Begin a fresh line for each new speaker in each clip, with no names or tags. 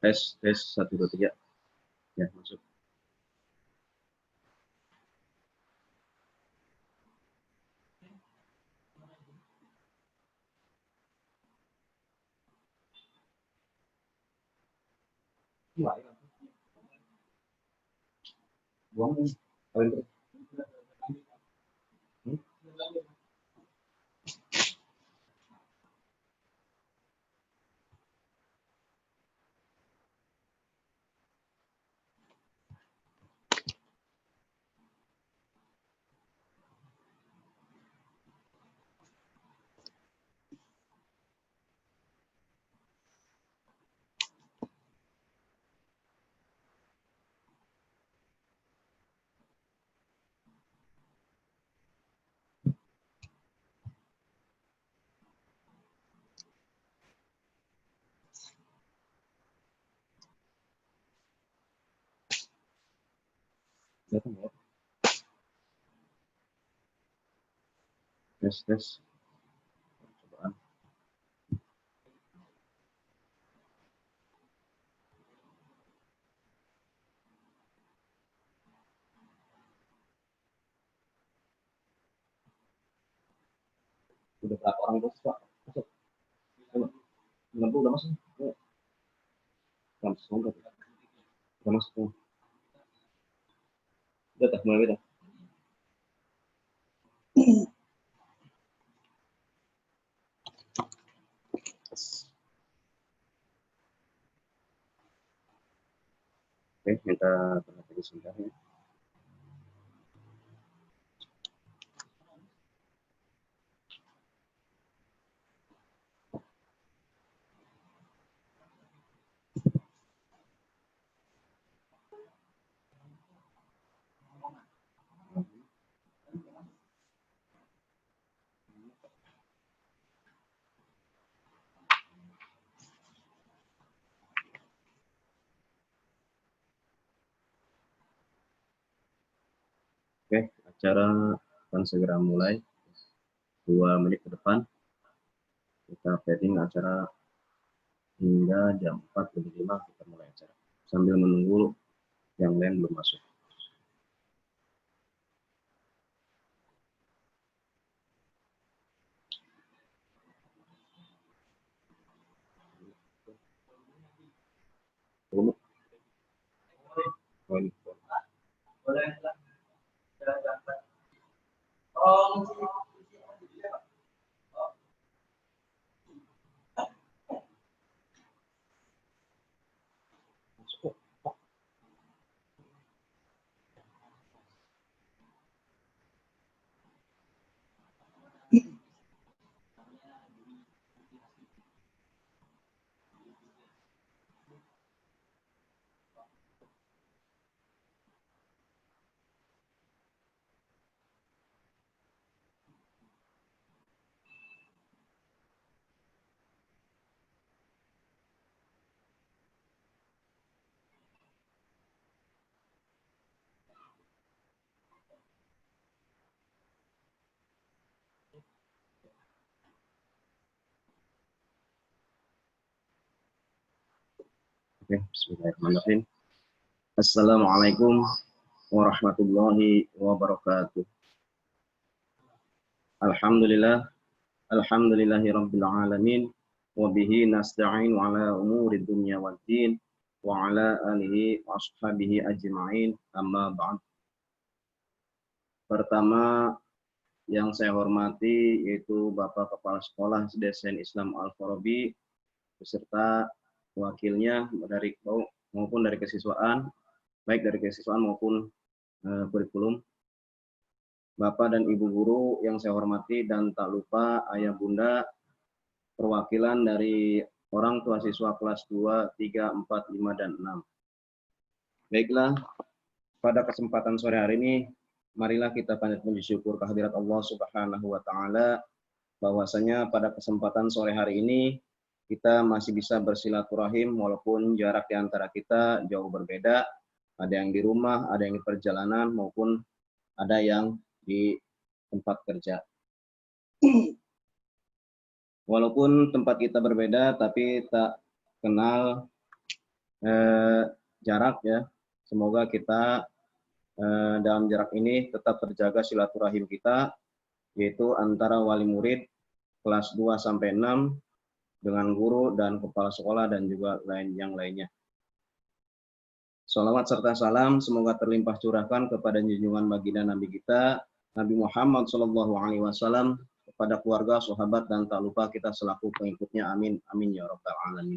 Tes, tes, 1, 2, 3. Ya, masuk. Buang. Tes, tes. Cobaan. Udah berapa orang bos, Pak? Masuk. 60 udah masuk. Udah masuk. Udah tak mulai dah. Oke, minta perhatian sebentar ya. Oke, acara akan segera mulai. 2 menit ke depan. Kita setting acara hingga jam 4:05 kita mulai acara. Sambil menunggu yang lain belum masuk. Oke, bismillahirrahmanirrahim. Assalamualaikum warahmatullahi wabarakatuh. Alhamdulillah, alhamdulillahi rabbil alamin, wa bihi nasta'in ala umuri dunya wad din, wa ala alihi wa ashabihi ajma'in, amma ba'd. Pertama yang saya hormati yaitu Bapak Kepala Sekolah Desain Islam Al-Farabi beserta wakilnya dari maupun dari kesiswaan, baik dari kesiswaan maupun kurikulum. Bapak dan Ibu guru yang saya hormati dan tak lupa ayah bunda, perwakilan dari orang tua siswa kelas 2, 3, 4, 5, dan 6. Baiklah, pada kesempatan sore hari ini, marilah kita panjat puji syukur kehadirat Allah Subhanahu wa Ta'ala, bahwasanya pada kesempatan sore hari ini kita masih bisa bersilaturahim walaupun jarak di antara kita jauh berbeda. Ada yang di rumah, ada yang di perjalanan, maupun ada yang di tempat kerja. Walaupun tempat kita berbeda, tapi tak kenal jarak ya. Semoga kita dalam jarak ini tetap terjaga silaturahim kita, yaitu antara wali murid kelas 2 sampai 6 dengan guru dan kepala sekolah dan juga yang lainnya. Salawat serta salam semoga terlimpah curahkan kepada junjungan baginda Nabi kita, Nabi Muhammad SAW, kepada keluarga, sahabat, dan tak lupa kita selaku pengikutnya. Amin. Amin ya rabbal alamin.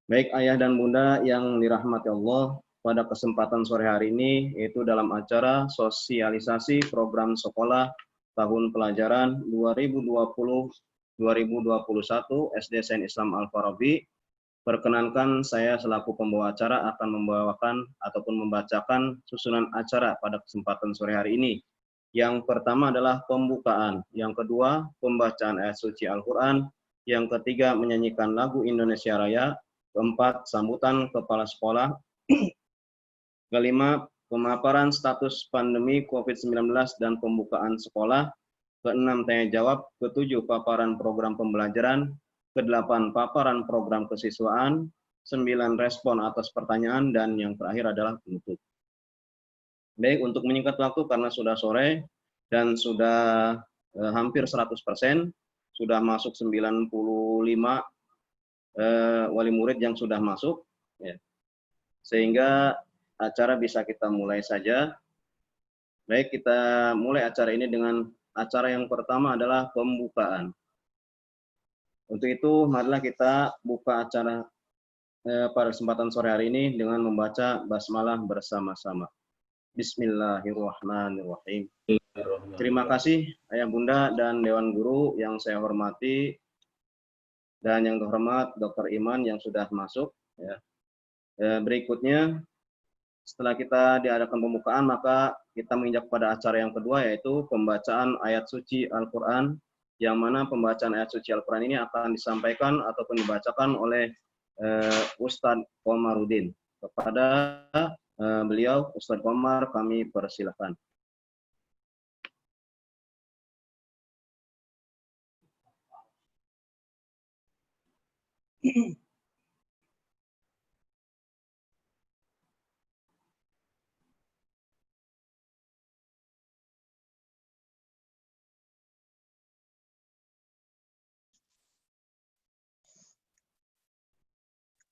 Baik ayah dan bunda yang dirahmati Allah, pada kesempatan sore hari ini, yaitu dalam acara sosialisasi program sekolah tahun pelajaran 2020-2021 SDSN Islam Al-Farabi, perkenankan saya selaku pembawa acara akan membawakan ataupun membacakan susunan acara pada kesempatan sore hari ini. Yang pertama adalah pembukaan, yang kedua pembacaan ayat suci Al-Quran, yang ketiga menyanyikan lagu Indonesia Raya, keempat sambutan kepala sekolah, kelima pemaparan status pandemi COVID-19 dan pembukaan sekolah, keenam tanya jawab, ketujuh paparan program pembelajaran, kedelapan paparan program kesiswaan, 9 respon atas pertanyaan, dan yang terakhir adalah penutup. Baik, untuk menyingkat waktu karena sudah sore dan sudah hampir 100%, sudah masuk 95 wali murid yang sudah masuk, ya. Sehingga acara bisa kita mulai saja. Baik, kita mulai acara ini dengan acara yang pertama adalah pembukaan. Untuk itu, marilah kita buka acara pada kesempatan sore hari ini dengan membaca basmalah bersama-sama. Bismillahirrahmanirrahim. Terima kasih ayah bunda dan dewan guru yang saya hormati, dan yang terhormat Dr. Iman yang sudah masuk. Ya. Berikutnya, setelah kita diadakan pembukaan, maka kita menginjak pada acara yang kedua, yaitu pembacaan ayat suci Al-Quran, yang mana pembacaan ayat suci Al-Quran ini akan disampaikan ataupun dibacakan oleh Ustadz Komarudin. Kepada beliau, Ustadz Komar, kami persilakan.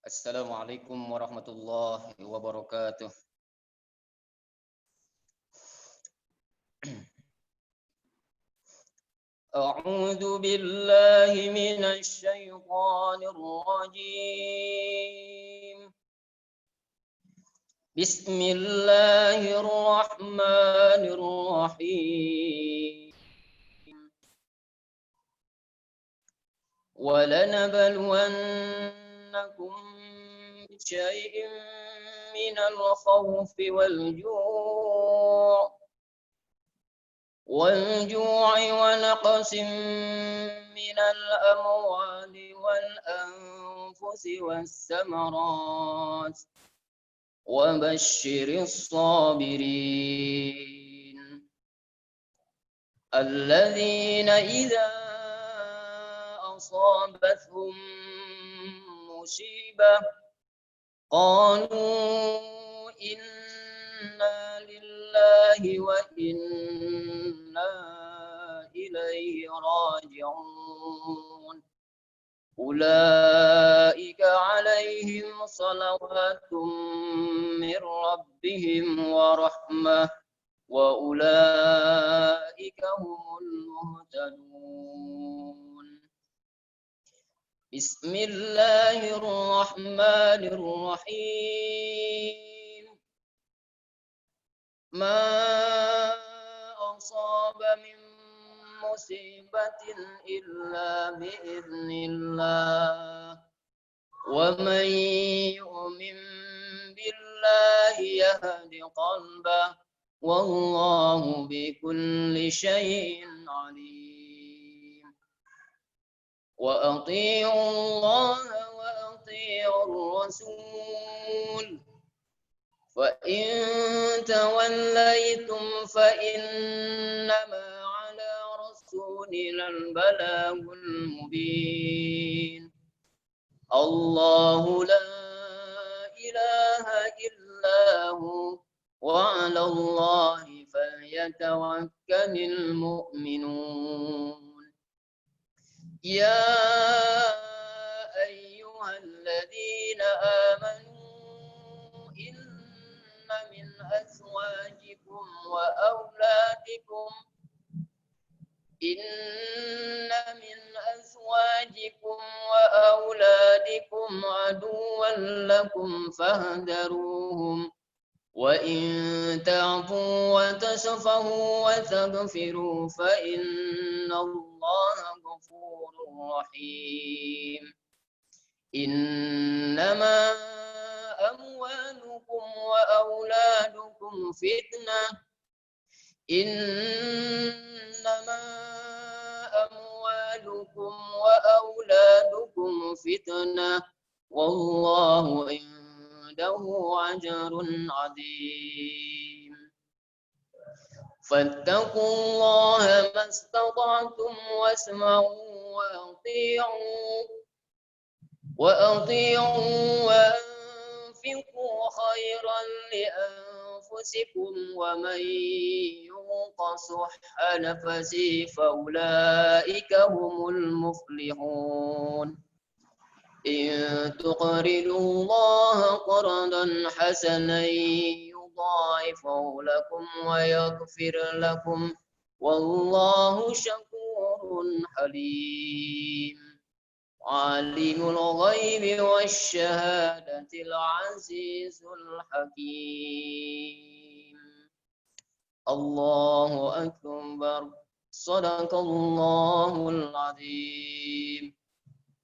Assalamualaikum warahmatullahi wabarakatuh. A'udzu billahi minasy syaithanir rajim. Bismillahirrahmanirrahim. وَلَنَبْلُوَنَّكُمْ بِشَيْءٍ مِّنَ الْخَوْفِ وَالْجُوعِ وَنَقْصٍ مِّنَ الْأَمْوَالِ وَالْأَنفُسِ وَالثَّمَرَاتِ وَبَشِّرِ الصَّابِرِينَ الَّذِينَ إِذَا أصابتهم مصيبة قالوا إنا لله وإنا إليه راجعون أولئك عليهم صلوات من ربهم ورحمة وأولئك هم المهتدون بسم الله الرحمن الرحيم ما أصاب من مصيبة إلا بإذن الله ومن يؤمن بالله يهد قلبه والله بكل شيء عليم وأطيعوا الله وأطيعوا الرسول فإن توليتم فإنما على رسولنا البلاغ المبين الله لا إله إلا هو وعلى الله فليتوكل المؤمنون يا أيها الذين آمنوا إن من أزواجكم وأولادكم عدوا لكم فاهذروهم وإن تعفوا وتصفحوا وتغفروا فإن الله غفور رحيم إنما أموالكم وأولادكم فتنة والله عنده أجر عظيم فاتقوا الله ما استطعتم واسمعوا وأطيعوا وأنفقوا خيرا لأنفسكم ومن يوق شح نفسه فأولئك هم المفلحون إن تقرضوا الله قرضا حسنا يضاعفه لكم ويغفر لكم والله شكور حليم عالم الغيب والشهادة العزيز الحكيم الله أكبر صدق الله العظيم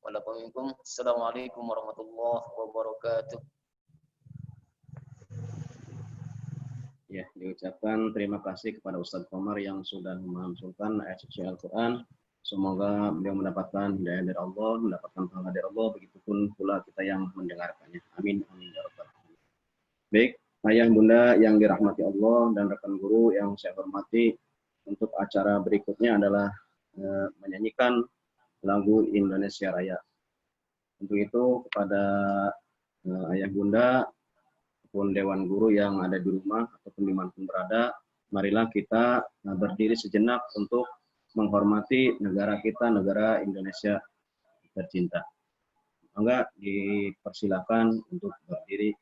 ولكم منكم السلام عليكم ورحمة الله وبركاته.
Ya, diucapkan terima kasih kepada Ustadz Komar yang sudah memamsulkan ayat suci Al-Quran. Semoga beliau mendapatkan hidayah dari Allah, mendapatkan pahala dari Allah, begitupun pula kita yang mendengarkannya. Amin, amin, ya rabbal alamin. Baik, ayah bunda yang dirahmati Allah dan rekan guru yang saya hormati, untuk acara berikutnya adalah menyanyikan lagu Indonesia Raya. Untuk itu kepada ayah bunda ataupun dewan guru yang ada di rumah ataupun dimanapun berada, marilah kita berdiri sejenak untuk menghormati negara kita, negara Indonesia tercinta. Enggak, dipersilakan untuk berdiri.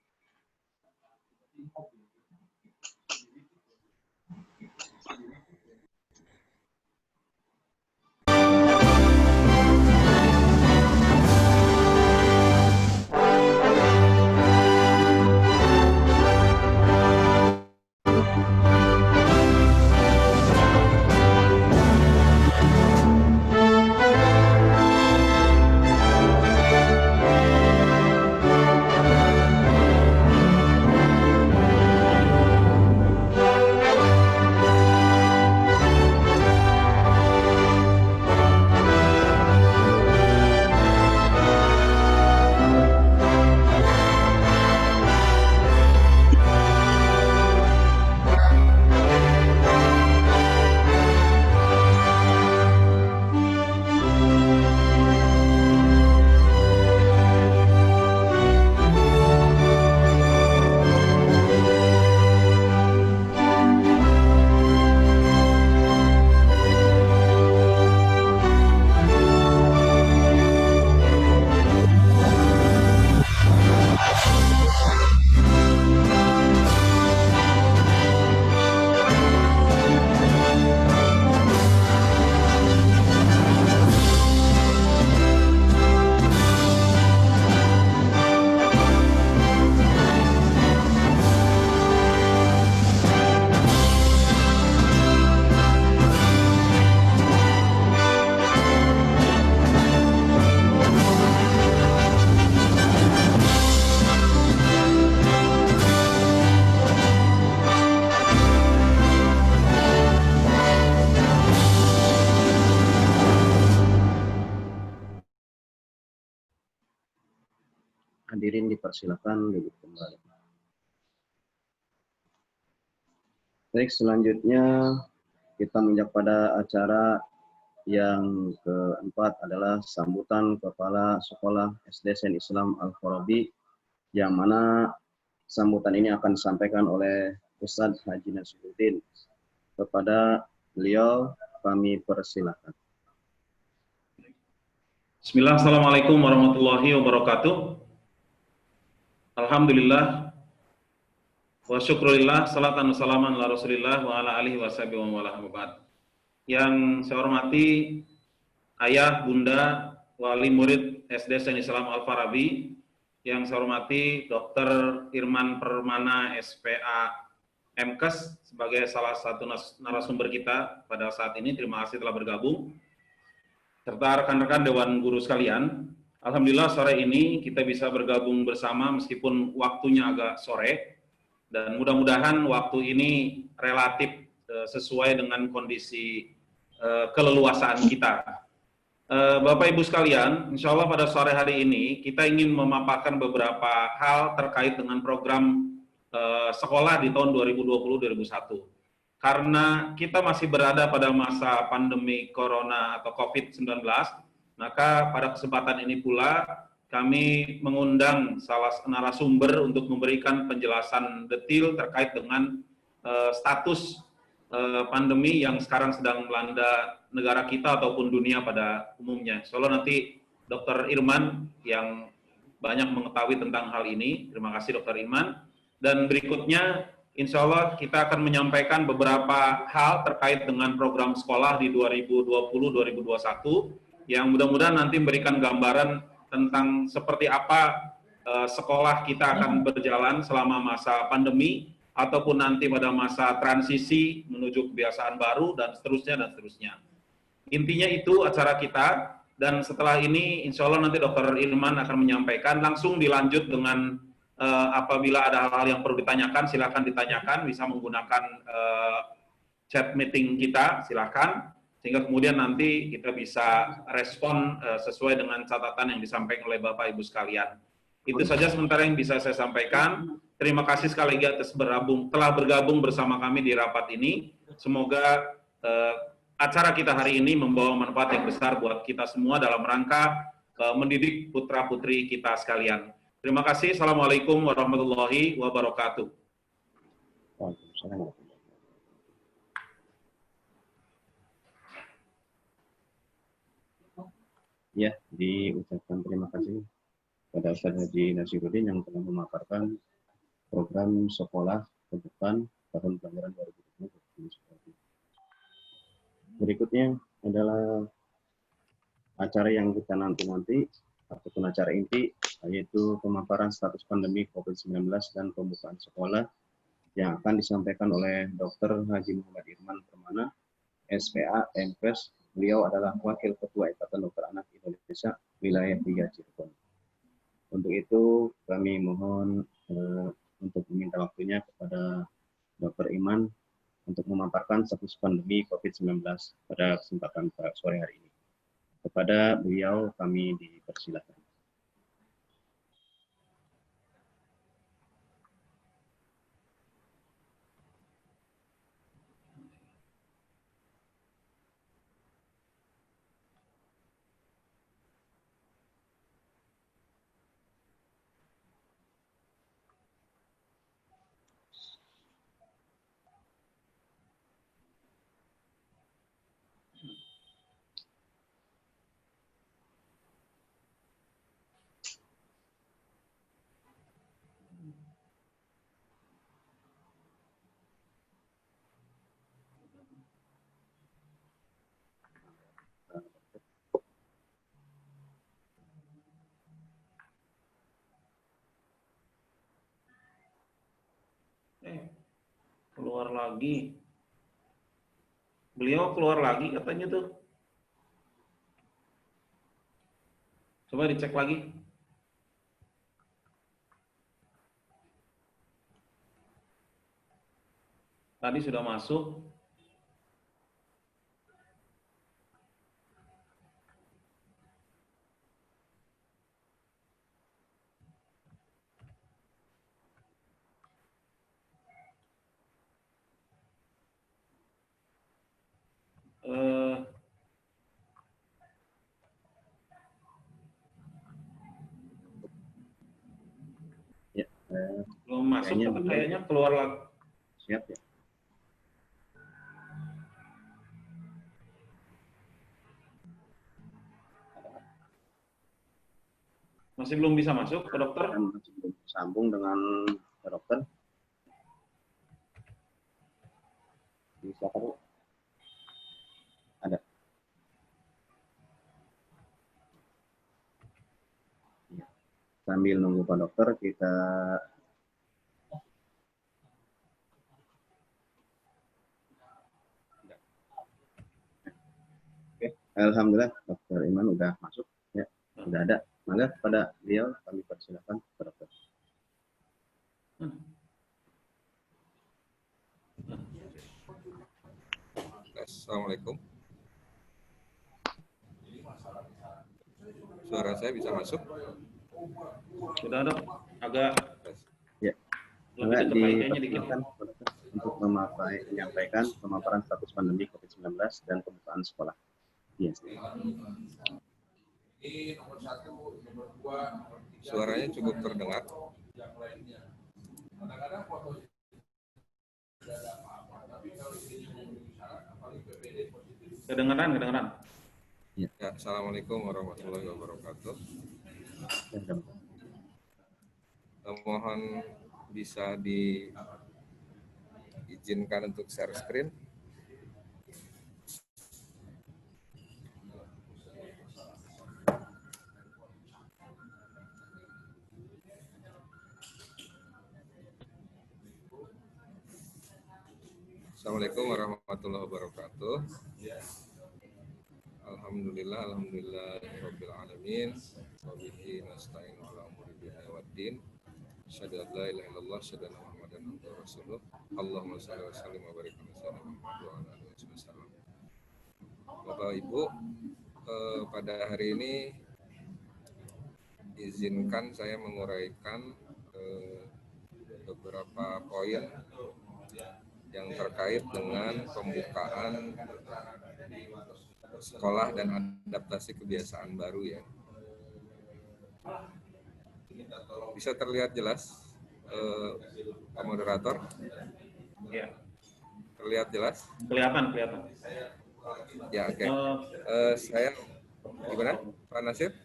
Hadirin dipersilakan duduk kembali. Baik, selanjutnya kita menginjak pada acara yang keempat adalah sambutan Kepala Sekolah SD Sen Islam Al-Farabi yang mana sambutan ini akan disampaikan oleh Ustadz Haji Nasiruddin. Kepada beliau kami persilakan.
Bismillah, Assalamualaikum warahmatullahi wabarakatuh. Alhamdulillah wa syukurillah, salatan salaman ala rasulillah wa ala alihi wa sahbihi wa wala ba'd. Yang saya hormati ayah, bunda, wali murid SD Sains Islam Al-Farabi. Yang saya hormati Dr. Irman Permana SPA MKes sebagai salah satu narasumber kita pada saat ini. Terima kasih telah bergabung. Serta rekan-rekan Dewan Guru sekalian, alhamdulillah sore ini kita bisa bergabung bersama meskipun waktunya agak sore, dan mudah-mudahan waktu ini relatif sesuai dengan kondisi keleluasaan kita. Bapak Ibu sekalian, insya Allah pada sore hari ini kita ingin memaparkan beberapa hal terkait dengan program sekolah di tahun 2020-2021. Karena kita masih berada pada masa pandemi Corona atau COVID-19, maka pada kesempatan ini pula kami mengundang salah narasumber untuk memberikan penjelasan detail terkait dengan status pandemi yang sekarang sedang melanda negara kita ataupun dunia pada umumnya. Soalnya nanti Dr. Irman yang banyak mengetahui tentang hal ini. Terima kasih Dr. Irman. Dan berikutnya, insya Allah kita akan menyampaikan beberapa hal terkait dengan program sekolah di 2020-2021 yang mudah-mudahan nanti memberikan gambaran tentang seperti apa sekolah kita akan berjalan selama masa pandemi ataupun nanti pada masa transisi menuju kebiasaan baru dan seterusnya dan seterusnya. Intinya itu acara kita, dan setelah ini insya Allah nanti Dr. Irman akan menyampaikan, langsung dilanjut dengan apabila ada hal-hal yang perlu ditanyakan, silakan ditanyakan, bisa menggunakan chat meeting kita, silakan, sehingga kemudian nanti kita bisa respon sesuai dengan catatan yang disampaikan oleh Bapak Ibu sekalian. Itu saja sementara yang bisa saya sampaikan. Terima kasih sekali lagi atas telah bergabung bersama kami di rapat ini. Semoga acara kita hari ini membawa manfaat yang besar buat kita semua dalam rangka mendidik putra-putri kita sekalian. Terima kasih. Assalamualaikum warahmatullahi wabarakatuh.
Ya, diucapkan terima kasih kepada Ustadz Haji Nasiruddin yang telah memaparkan program sekolah ke depan tahun pelajaran 2020. Berikutnya adalah acara yang kita nanti-nanti ataupun acara inti, yaitu pemaparan status pandemi COVID-19 dan pembukaan sekolah yang akan disampaikan oleh Dr. Haji Muhammad Irman Permana, SPA MKes. Beliau adalah Wakil Ketua Ikatan Dokter Anak Indonesia Wilayah 3 Cirebon. Untuk itu kami mohon untuk meminta waktunya kepada Dr. Iman untuk memaparkan status pandemi COVID-19 pada kesempatan sore hari ini. Kepada beliau kami dipersilakan.
Keluar lagi. Beliau keluar lagi katanya tuh. Coba dicek lagi. Tadi sudah masuk. masuk
Kayaknya
tapi
belum.
kayaknya keluar lagi.
Siap ya.
Masih belum bisa masuk ke dokter?
Dan masih belum sambung dengan dokter. Bisa kan? Ada. Ya. Sambil nunggu Pak Dokter, kita Oke. Alhamdulillah Dokter Iman udah masuk ya, udah ada. Mangga pada beliau kami persilakan Pak Dokter.
Assalamualaikum. Suara saya bisa masuk?
Sudah dok, agak
Ya.
lebih
Mangga
dekat lagi kayaknya dikit.
dipersilakan Pak Dokter untuk menyampaikan pemaparan status pandemi COVID-19 dan pembukaan sekolah. Iya.
Suaranya cukup terdengar.
Kedengeran.
Ya, Assalamualaikum warahmatullahi wabarakatuh.
Ya,
Mohon bisa diizinkan untuk share screen. Assalamualaikum warahmatullahi wabarakatuh. Alhamdulillahirabbil alamin. Wa bihi nasta'inu ala umuri dunya waddin. Asyhadu an la ilaha illallah, asyhadu anna Muhammadan abduhu wa rasuluh. Allahumma shalli wa sallim wa barik ala sayyidina Muhammad wa ala alihi wasallam. Bapak Ibu, pada hari ini izinkan saya menguraikan beberapa poin yang terkait dengan pembukaan sekolah dan adaptasi kebiasaan baru ya. Bisa terlihat jelas, Pak Moderator?
Ya.
Terlihat jelas?
Kelihatan.
Ya, oke. Saya gimana, Pak Nasir?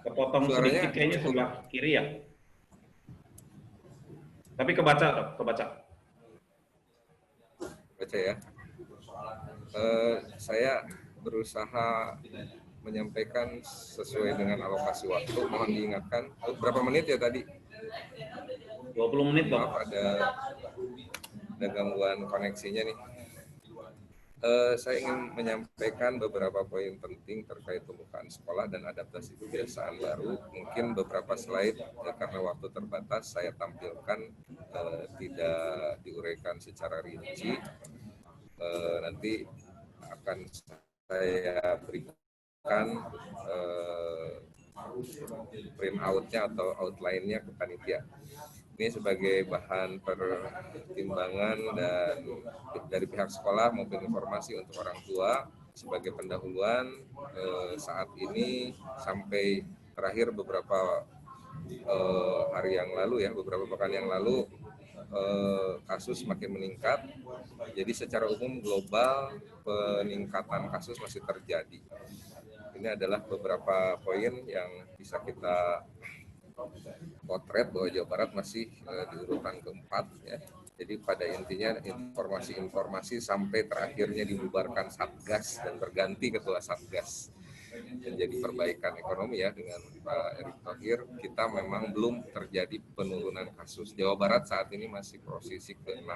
Kepotong
Suaranya
sedikit kayaknya sebelah kiri ya. Tapi kebaca dok, kebaca.
Baca ya. Saya berusaha menyampaikan sesuai dengan alokasi waktu. Mohon diingatkan, berapa menit ya tadi?
20 menit dok.
Maaf, ada gangguan koneksinya nih. Saya ingin menyampaikan beberapa poin penting terkait pembukaan sekolah dan adaptasi kebiasaan baru. Mungkin beberapa slide karena waktu terbatas saya tampilkan, tidak diuraikan secara rinci. Nanti akan saya berikan print out-nya atau outline-nya ke panitia. Ini sebagai bahan pertimbangan dan dari pihak sekolah maupun informasi untuk orang tua sebagai pendahuluan saat ini sampai terakhir beberapa hari yang lalu ya, beberapa pekan yang lalu kasus makin meningkat. Jadi secara umum global peningkatan kasus masih terjadi. Ini adalah beberapa poin yang bisa kita potret bahwa Jawa Barat masih di urutan keempat ya. Jadi pada intinya informasi-informasi sampai terakhirnya dibubarkan Satgas dan berganti ketua Satgas menjadi perbaikan ekonomi ya dengan Pak Erick Thohir, kita memang belum terjadi penurunan kasus. Jawa Barat saat ini masih posisi ke-6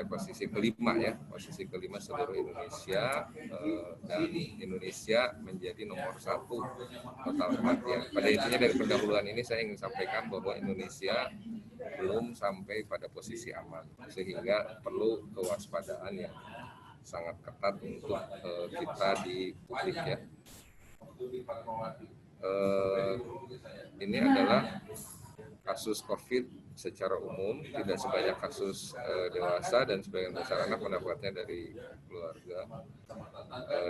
posisi kelima ya, posisi kelima seluruh Indonesia, dan Indonesia menjadi nomor 1 total kematian. Pada intinya dari pendahuluan ini saya ingin sampaikan bahwa Indonesia belum sampai pada posisi aman, sehingga perlu kewaspadaan yang sangat ketat untuk kita di publik ya. Ini adalah kasus COVID secara umum, tidak sebanyak kasus dewasa dan sebagian besar anak mendapatnya dari keluarga.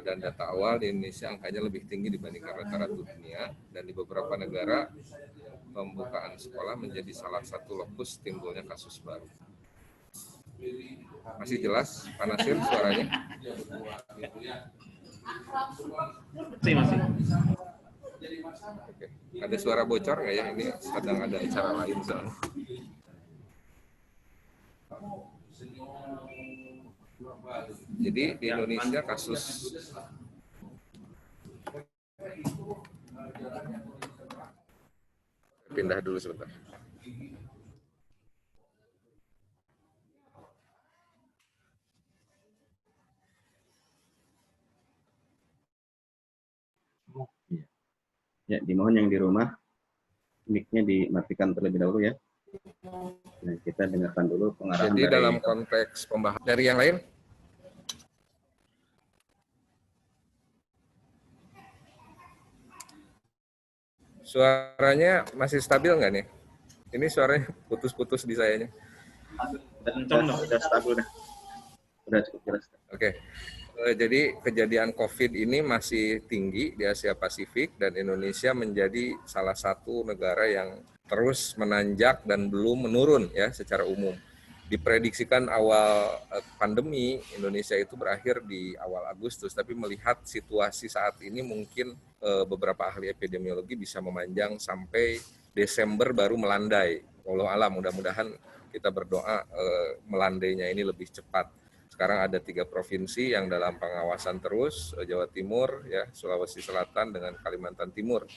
Dan data awal di Indonesia angkanya lebih tinggi dibandingkan rata-rata dunia, dan di beberapa negara pembukaan sekolah menjadi salah satu lokus timbulnya kasus baru. Masih jelas, Pak Nasir, suaranya?
Masih.
Oke. Ada suara bocor nggak ya? Ini sedang ada acara lain soalnya. Jadi di Indonesia kasus pindah dulu sebentar.
Ya, dimohon yang di rumah mic-nya dimatikan terlebih dahulu ya. Nah, kita dengarkan dulu pengarahan
Jadi
dari
dalam konteks pembahasan dari yang lain. Suaranya masih stabil nggak nih? Ini suaranya putus-putus di sayanya.
Udah stabil dah. Udah cukup jelas.
Oke. Jadi kejadian COVID ini masih tinggi di Asia Pasifik dan Indonesia menjadi salah satu negara yang terus menanjak dan belum menurun ya secara umum. Diprediksikan awal pandemi Indonesia itu berakhir di awal Agustus, tapi melihat situasi saat ini mungkin beberapa ahli epidemiologi bisa memanjang sampai Desember baru melandai. Wallahu alam, mudah-mudahan kita berdoa melandainya ini lebih cepat. Sekarang ada 3 provinsi yang dalam pengawasan terus, Jawa Timur, ya, Sulawesi Selatan dengan Kalimantan Timur.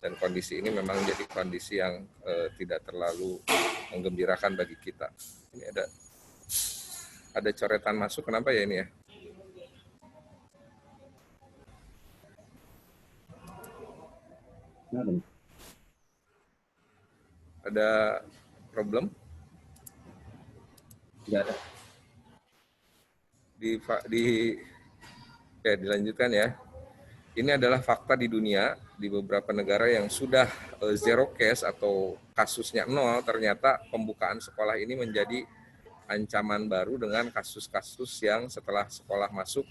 Dan kondisi ini memang jadi kondisi yang tidak terlalu menggembirakan bagi kita. Ini ada coretan masuk, kenapa ya ini ya? Ada problem?
Tidak ada.
Dilanjutkan ya. Ini adalah fakta di dunia, di beberapa negara yang sudah zero case atau kasusnya 0, ternyata pembukaan sekolah ini menjadi ancaman baru dengan kasus-kasus yang setelah sekolah masuk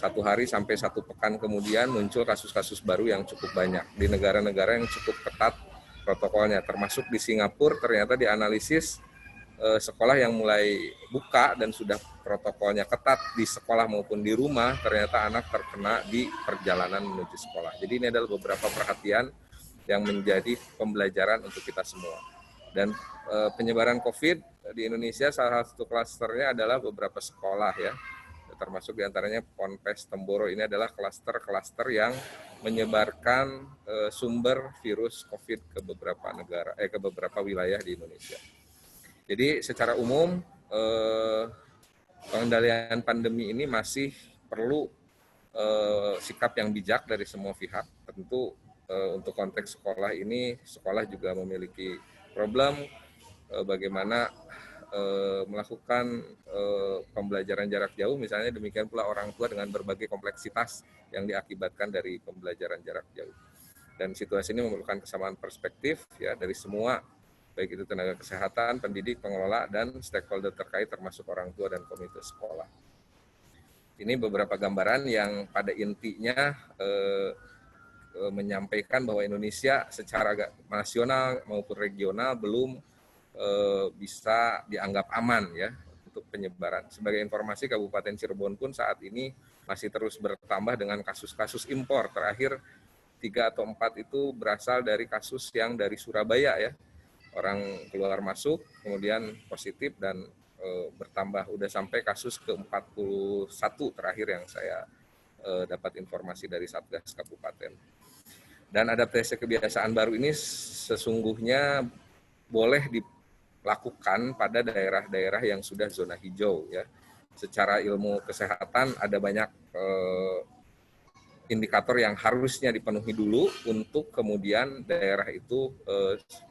1 hari sampai 1 pekan kemudian muncul kasus-kasus baru yang cukup banyak. Di negara-negara yang cukup ketat protokolnya, termasuk di Singapura ternyata dianalisis sekolah yang mulai buka dan sudah protokolnya ketat di sekolah maupun di rumah, ternyata anak terkena di perjalanan menuju sekolah. Jadi ini adalah beberapa perhatian yang menjadi pembelajaran untuk kita semua. Dan penyebaran COVID di Indonesia salah satu klasternya adalah beberapa sekolah ya, termasuk diantaranya Ponpes Temboro. Ini adalah klaster-klaster yang menyebarkan sumber virus COVID ke beberapa negara, ke beberapa wilayah di Indonesia. Jadi secara umum pengendalian pandemi ini masih perlu sikap yang bijak dari semua pihak. Tentu untuk konteks sekolah ini, sekolah juga memiliki problem bagaimana melakukan pembelajaran jarak jauh, misalnya demikian pula orang tua dengan berbagai kompleksitas yang diakibatkan dari pembelajaran jarak jauh. Dan situasi ini memerlukan kesamaan perspektif ya dari semua, baik itu tenaga kesehatan, pendidik, pengelola, dan stakeholder terkait termasuk orang tua dan komite sekolah. Ini beberapa gambaran yang pada intinya menyampaikan bahwa Indonesia secara nasional maupun regional belum bisa dianggap aman ya untuk penyebaran. Sebagai informasi, Kabupaten Cirebon pun saat ini masih terus bertambah dengan kasus-kasus impor. Terakhir 3 atau 4 itu berasal dari kasus yang dari Surabaya ya. Orang keluar masuk, kemudian positif dan bertambah. Udah sampai kasus ke-41 terakhir yang saya dapat informasi dari Satgas Kabupaten. Dan adaptasi kebiasaan baru ini sesungguhnya boleh dilakukan pada daerah-daerah yang sudah zona hijau ya. Secara ilmu kesehatan ada banyak indikator yang harusnya dipenuhi dulu untuk kemudian daerah itu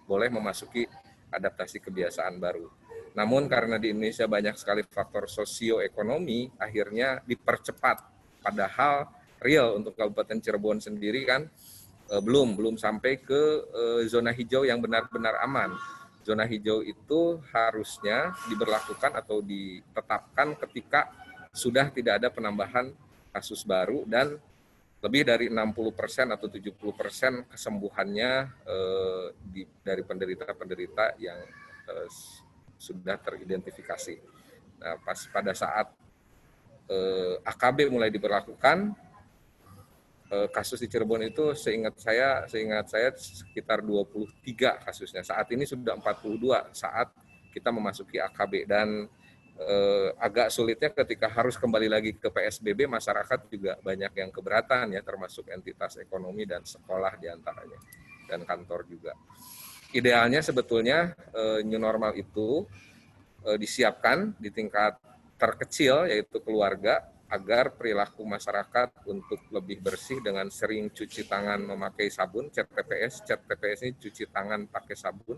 boleh memasuki adaptasi kebiasaan baru. Namun karena di Indonesia banyak sekali faktor sosioekonomi, akhirnya dipercepat. Padahal real untuk Kabupaten Cirebon sendiri kan belum sampai ke zona hijau yang benar-benar aman. Zona hijau itu harusnya diberlakukan atau ditetapkan ketika sudah tidak ada penambahan kasus baru dan lebih dari 60% atau 70% kesembuhannya dari penderita-penderita yang sudah teridentifikasi. Nah, pada saat AKB mulai diberlakukan, kasus di Cirebon itu seingat saya sekitar 23 kasusnya. Saat ini sudah 42 saat kita memasuki AKB, dan agak sulitnya ketika harus kembali lagi ke PSBB, masyarakat juga banyak yang keberatan ya, termasuk entitas ekonomi dan sekolah diantaranya, dan kantor juga. Idealnya sebetulnya new normal itu disiapkan di tingkat terkecil, yaitu keluarga, agar perilaku masyarakat untuk lebih bersih dengan sering cuci tangan memakai sabun, cat TPS ini cuci tangan pakai sabun,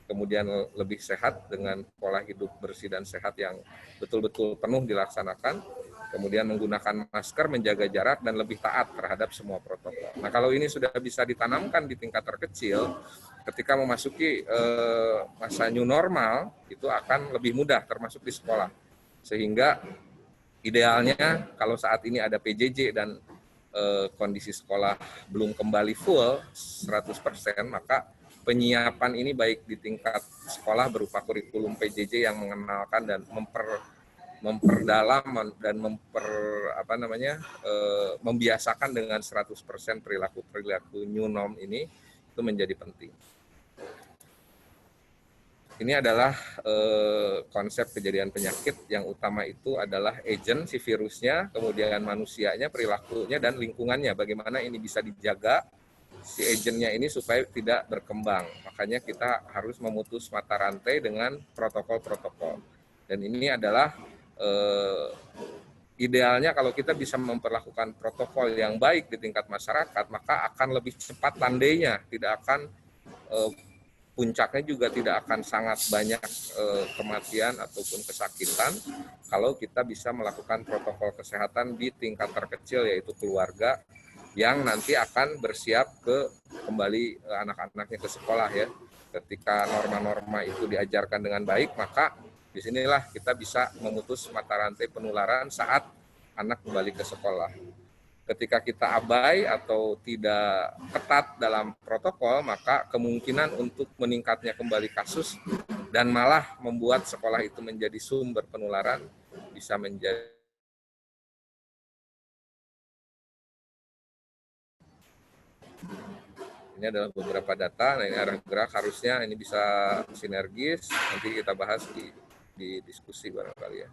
kemudian lebih sehat dengan pola hidup bersih dan sehat yang betul-betul penuh dilaksanakan, kemudian menggunakan masker, menjaga jarak, dan lebih taat terhadap semua protokol. Nah, kalau ini sudah bisa ditanamkan di tingkat terkecil, ketika memasuki masa new normal, itu akan lebih mudah, termasuk di sekolah. Sehingga idealnya kalau saat ini ada PJJ dan kondisi sekolah belum kembali full 100%, maka penyiapan ini baik di tingkat sekolah berupa kurikulum PJJ yang mengenalkan dan memperdalam dan membiasakan dengan 100% perilaku new norm ini, itu menjadi penting. Ini adalah konsep kejadian penyakit yang utama itu adalah agent si virusnya, kemudian manusianya, perilakunya, dan lingkungannya. Bagaimana ini bisa dijaga si agentnya ini supaya tidak berkembang. Makanya kita harus memutus mata rantai dengan protokol-protokol. Dan ini adalah idealnya kalau kita bisa memperlakukan protokol yang baik di tingkat masyarakat, maka akan lebih cepat landainya, tidak akan puncaknya juga tidak akan sangat banyak kematian ataupun kesakitan kalau kita bisa melakukan protokol kesehatan di tingkat terkecil, yaitu keluarga, yang nanti akan bersiap kembali anak-anaknya ke sekolah ya. Ketika norma-norma itu diajarkan dengan baik, maka disinilah kita bisa memutus mata rantai penularan saat anak kembali ke sekolah. Ketika kita abai atau tidak ketat dalam protokol, maka kemungkinan untuk meningkatnya kembali kasus dan malah membuat sekolah itu menjadi sumber penularan bisa menjadi. Ini adalah beberapa data. Nah, ini arah gerak, harusnya ini bisa sinergis. Nanti kita bahas di diskusi barangkali ya.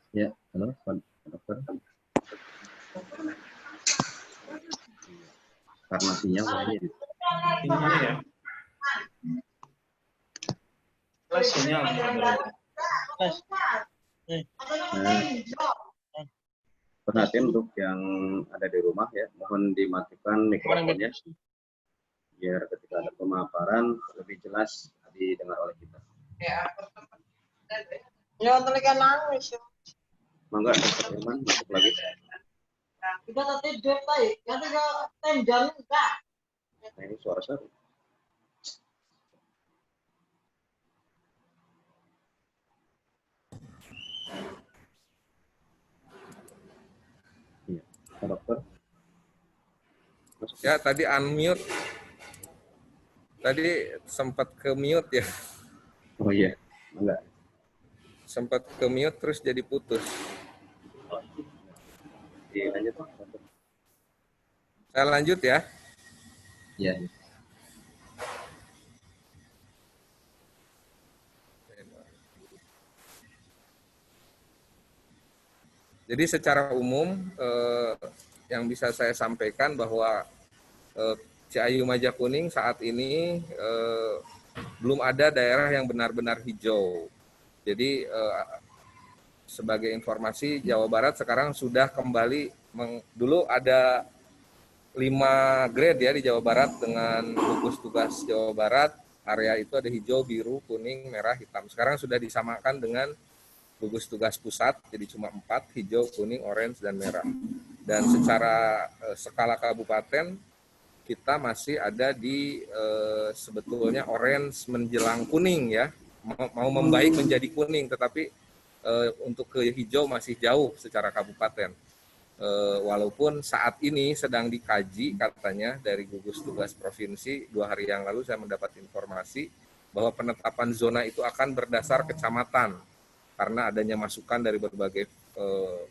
Ya, halo Pak Dokter. Karena sinyal kayaknya.
Sinyal ya. Plus sinyal.
Perhatian untuk yang ada di rumah ya, mohon dimatikan mikrofonnya biar ketika ada pemaparan lebih jelas didengar oleh kita.
Ya, tekan nangis.
Mangga, Dr. Irman, masuk lagi.
Kita tadi tidur tadi, nanti ke tendang enggak.
Nah, ini suara saya. Iya, Pak Dokter.
Ya, tadi unmute. Tadi sempat ke mute ya.
Oh iya, enggak.
Sempat ke mute terus jadi putus.
Lanjut, Pak.
Saya lanjut ya.
Iya.
Jadi secara umum yang bisa saya sampaikan bahwa Ciayu Majakuning saat ini belum ada daerah yang benar-benar hijau. Jadi sebagai informasi, Jawa Barat sekarang sudah kembali, dulu ada 5 grade ya di Jawa Barat dengan gugus tugas Jawa Barat. area itu ada hijau, biru, kuning, merah, hitam. Sekarang sudah disamakan dengan gugus tugas pusat, jadi cuma 4, hijau, kuning, orange, dan merah. Dan secara skala kabupaten, kita masih ada di sebetulnya orange menjelang kuning ya, mau membaik menjadi kuning, tetapi untuk ke hijau masih jauh secara kabupaten. Walaupun saat ini sedang dikaji katanya dari gugus tugas provinsi, 2 hari yang lalu saya mendapat informasi bahwa penetapan zona itu akan berdasar kecamatan karena adanya masukan dari berbagai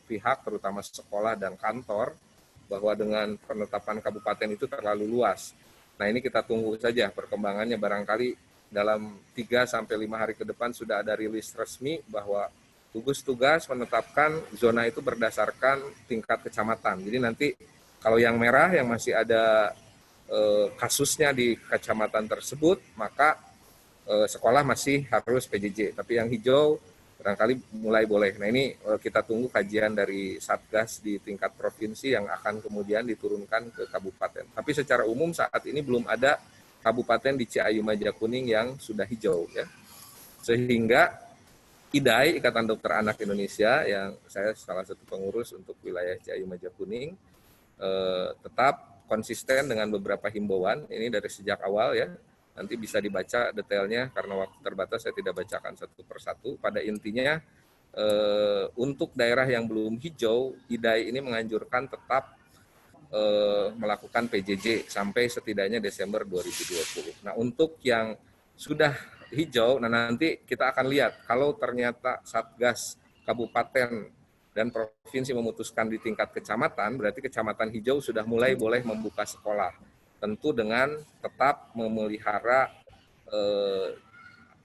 pihak terutama sekolah dan kantor bahwa dengan penetapan kabupaten itu terlalu luas. Nah ini kita tunggu saja perkembangannya, barangkali dalam 3-5 hari ke depan sudah ada rilis resmi bahwa gugus tugas menetapkan zona itu berdasarkan tingkat kecamatan. Jadi nanti kalau yang merah yang masih ada kasusnya di kecamatan tersebut, maka sekolah masih harus PJJ. Tapi yang hijau barangkali mulai boleh. Nah ini kita tunggu kajian dari Satgas di tingkat provinsi yang akan kemudian diturunkan ke kabupaten. Tapi secara umum saat ini belum ada kabupaten di Ciayu Majakuning yang sudah hijau ya. Sehingga IDAI, Ikatan Dokter Anak Indonesia, yang saya salah satu pengurus untuk wilayah Ciayu Majakuning, tetap konsisten dengan beberapa himbauan, ini dari sejak awal ya, nanti bisa dibaca detailnya, karena waktu terbatas saya tidak bacakan satu persatu. Pada intinya, untuk daerah yang belum hijau, IDAI ini menganjurkan tetap melakukan PJJ sampai setidaknya Desember 2020. Nah untuk yang sudah hijau, nah nanti kita akan lihat kalau ternyata Satgas Kabupaten dan Provinsi memutuskan di tingkat kecamatan, berarti kecamatan hijau sudah mulai boleh membuka sekolah. Tentu dengan tetap memelihara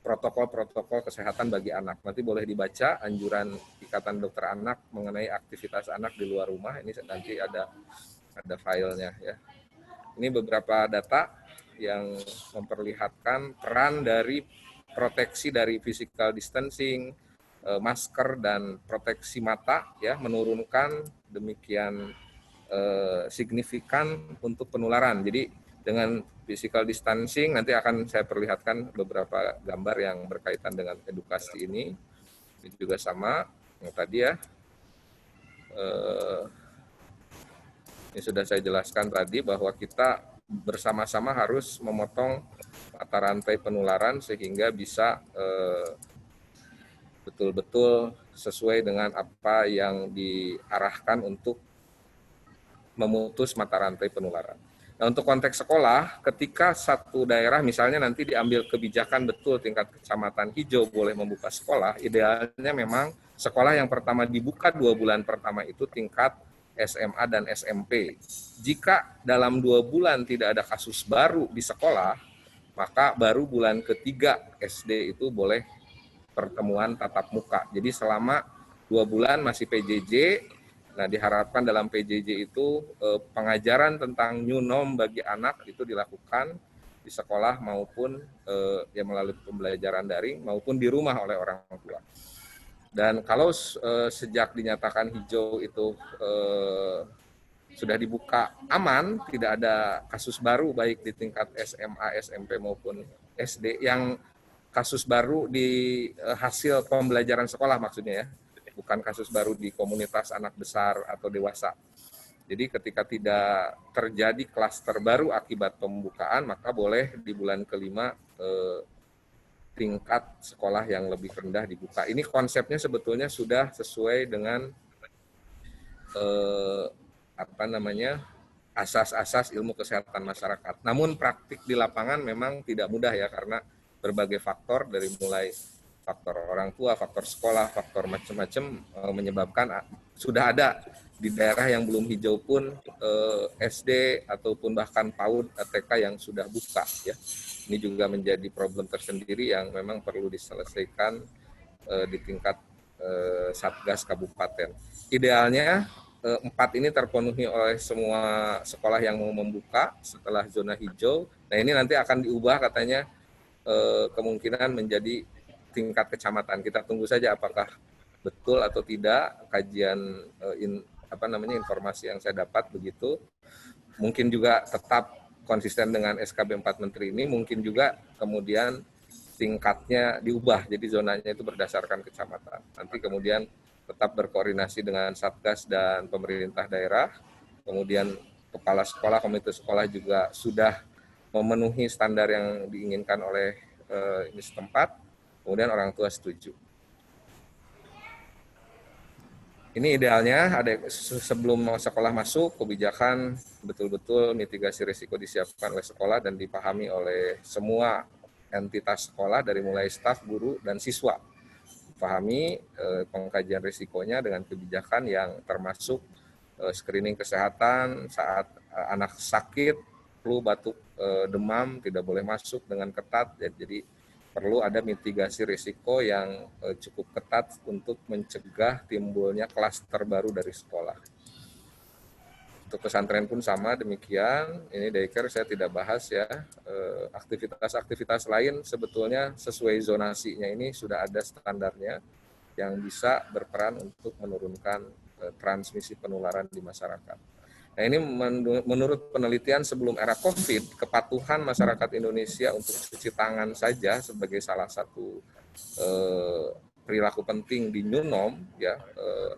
protokol-protokol kesehatan bagi anak. Nanti boleh dibaca anjuran Ikatan Dokter Anak mengenai aktivitas anak di luar rumah, ini nanti ada filenya ya. Ini beberapa data yang memperlihatkan peran dari proteksi dari physical distancing, masker dan proteksi mata ya, menurunkan demikian signifikan untuk penularan. Jadi dengan physical distancing nanti akan saya perlihatkan beberapa gambar yang berkaitan dengan edukasi ini. Ini juga sama yang tadi ya. Ini sudah saya jelaskan tadi bahwa kita bersama-sama harus memotong mata rantai penularan sehingga bisa betul-betul sesuai dengan apa yang diarahkan untuk memutus mata rantai penularan. Nah, untuk konteks sekolah, ketika satu daerah misalnya nanti diambil kebijakan betul tingkat kecamatan hijau boleh membuka sekolah, idealnya memang sekolah yang pertama dibuka 2 bulan pertama itu tingkat SMA dan SMP. Jika dalam 2 bulan tidak ada kasus baru di sekolah, maka baru bulan ketiga SD itu boleh pertemuan tatap muka. Jadi selama 2 bulan masih PJJ, nah diharapkan dalam PJJ itu pengajaran tentang new norm bagi anak itu dilakukan di sekolah maupun ya melalui pembelajaran daring maupun di rumah oleh orang tua. Dan kalau sejak dinyatakan hijau itu sudah dibuka aman, tidak ada kasus baru baik di tingkat SMA, SMP maupun SD, yang kasus baru di hasil pembelajaran sekolah maksudnya ya, bukan kasus baru di komunitas anak besar atau dewasa. Jadi ketika tidak terjadi klaster baru akibat pembukaan, maka boleh di bulan kelima tingkat sekolah yang lebih rendah dibuka. Ini konsepnya sebetulnya sudah sesuai dengan asas-asas ilmu kesehatan masyarakat. Namun praktik di lapangan memang tidak mudah ya, karena berbagai faktor dari mulai faktor orang tua, faktor sekolah, faktor macam-macam menyebabkan sudah ada di daerah yang belum hijau pun SD ataupun bahkan PAUD, TK yang sudah buka ya. Ini juga menjadi problem tersendiri yang memang perlu diselesaikan di tingkat Satgas Kabupaten. Idealnya 4 ini terpenuhi oleh semua sekolah yang mau membuka setelah zona hijau. Nah ini nanti akan diubah katanya kemungkinan menjadi tingkat kecamatan. Kita tunggu saja apakah betul atau tidak kajian informasi yang saya dapat begitu. Mungkin juga tetap konsisten dengan SKB 4 Menteri ini, mungkin juga kemudian tingkatnya diubah, jadi zonanya itu berdasarkan kecamatan. Nanti kemudian tetap berkoordinasi dengan Satgas dan pemerintah daerah, kemudian kepala sekolah, komite sekolah juga sudah memenuhi standar yang diinginkan oleh ini setempat, kemudian orang tua setuju. Ini idealnya ada sebelum sekolah masuk, kebijakan betul-betul mitigasi risiko disiapkan oleh sekolah dan dipahami oleh semua entitas sekolah dari mulai staf, guru, dan siswa. Pahami pengkajian risikonya dengan kebijakan yang termasuk screening kesehatan saat anak sakit, flu, batuk, demam, tidak boleh masuk dengan ketat. Jadi perlu ada mitigasi risiko yang cukup ketat untuk mencegah timbulnya klaster baru dari sekolah. Untuk pesantren pun sama demikian. Ini daycare saya tidak bahas ya. Aktivitas-aktivitas lain sebetulnya sesuai zonasinya ini sudah ada standarnya yang bisa berperan untuk menurunkan transmisi penularan di masyarakat. Nah ini menurut penelitian sebelum era COVID, kepatuhan masyarakat Indonesia untuk cuci tangan saja sebagai salah satu perilaku penting di new norm, ya,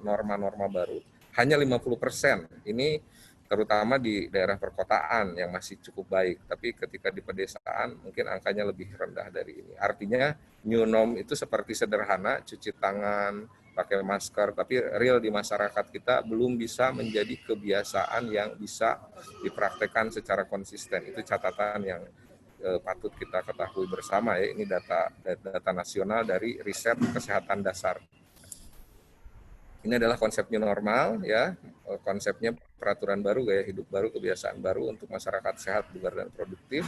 norma-norma baru, hanya 50%. Ini terutama di daerah perkotaan yang masih cukup baik, tapi ketika di pedesaan mungkin angkanya lebih rendah dari ini. Artinya new norm itu seperti sederhana, cuci tangan, pakai masker, tapi real di masyarakat kita belum bisa menjadi kebiasaan yang bisa dipraktekkan secara konsisten. Itu catatan yang patut kita ketahui bersama ya. Ini data nasional dari riset kesehatan dasar. Ini adalah konsep new normal ya, konsepnya peraturan baru, gaya hidup baru, kebiasaan baru untuk masyarakat sehat, bugar dan produktif,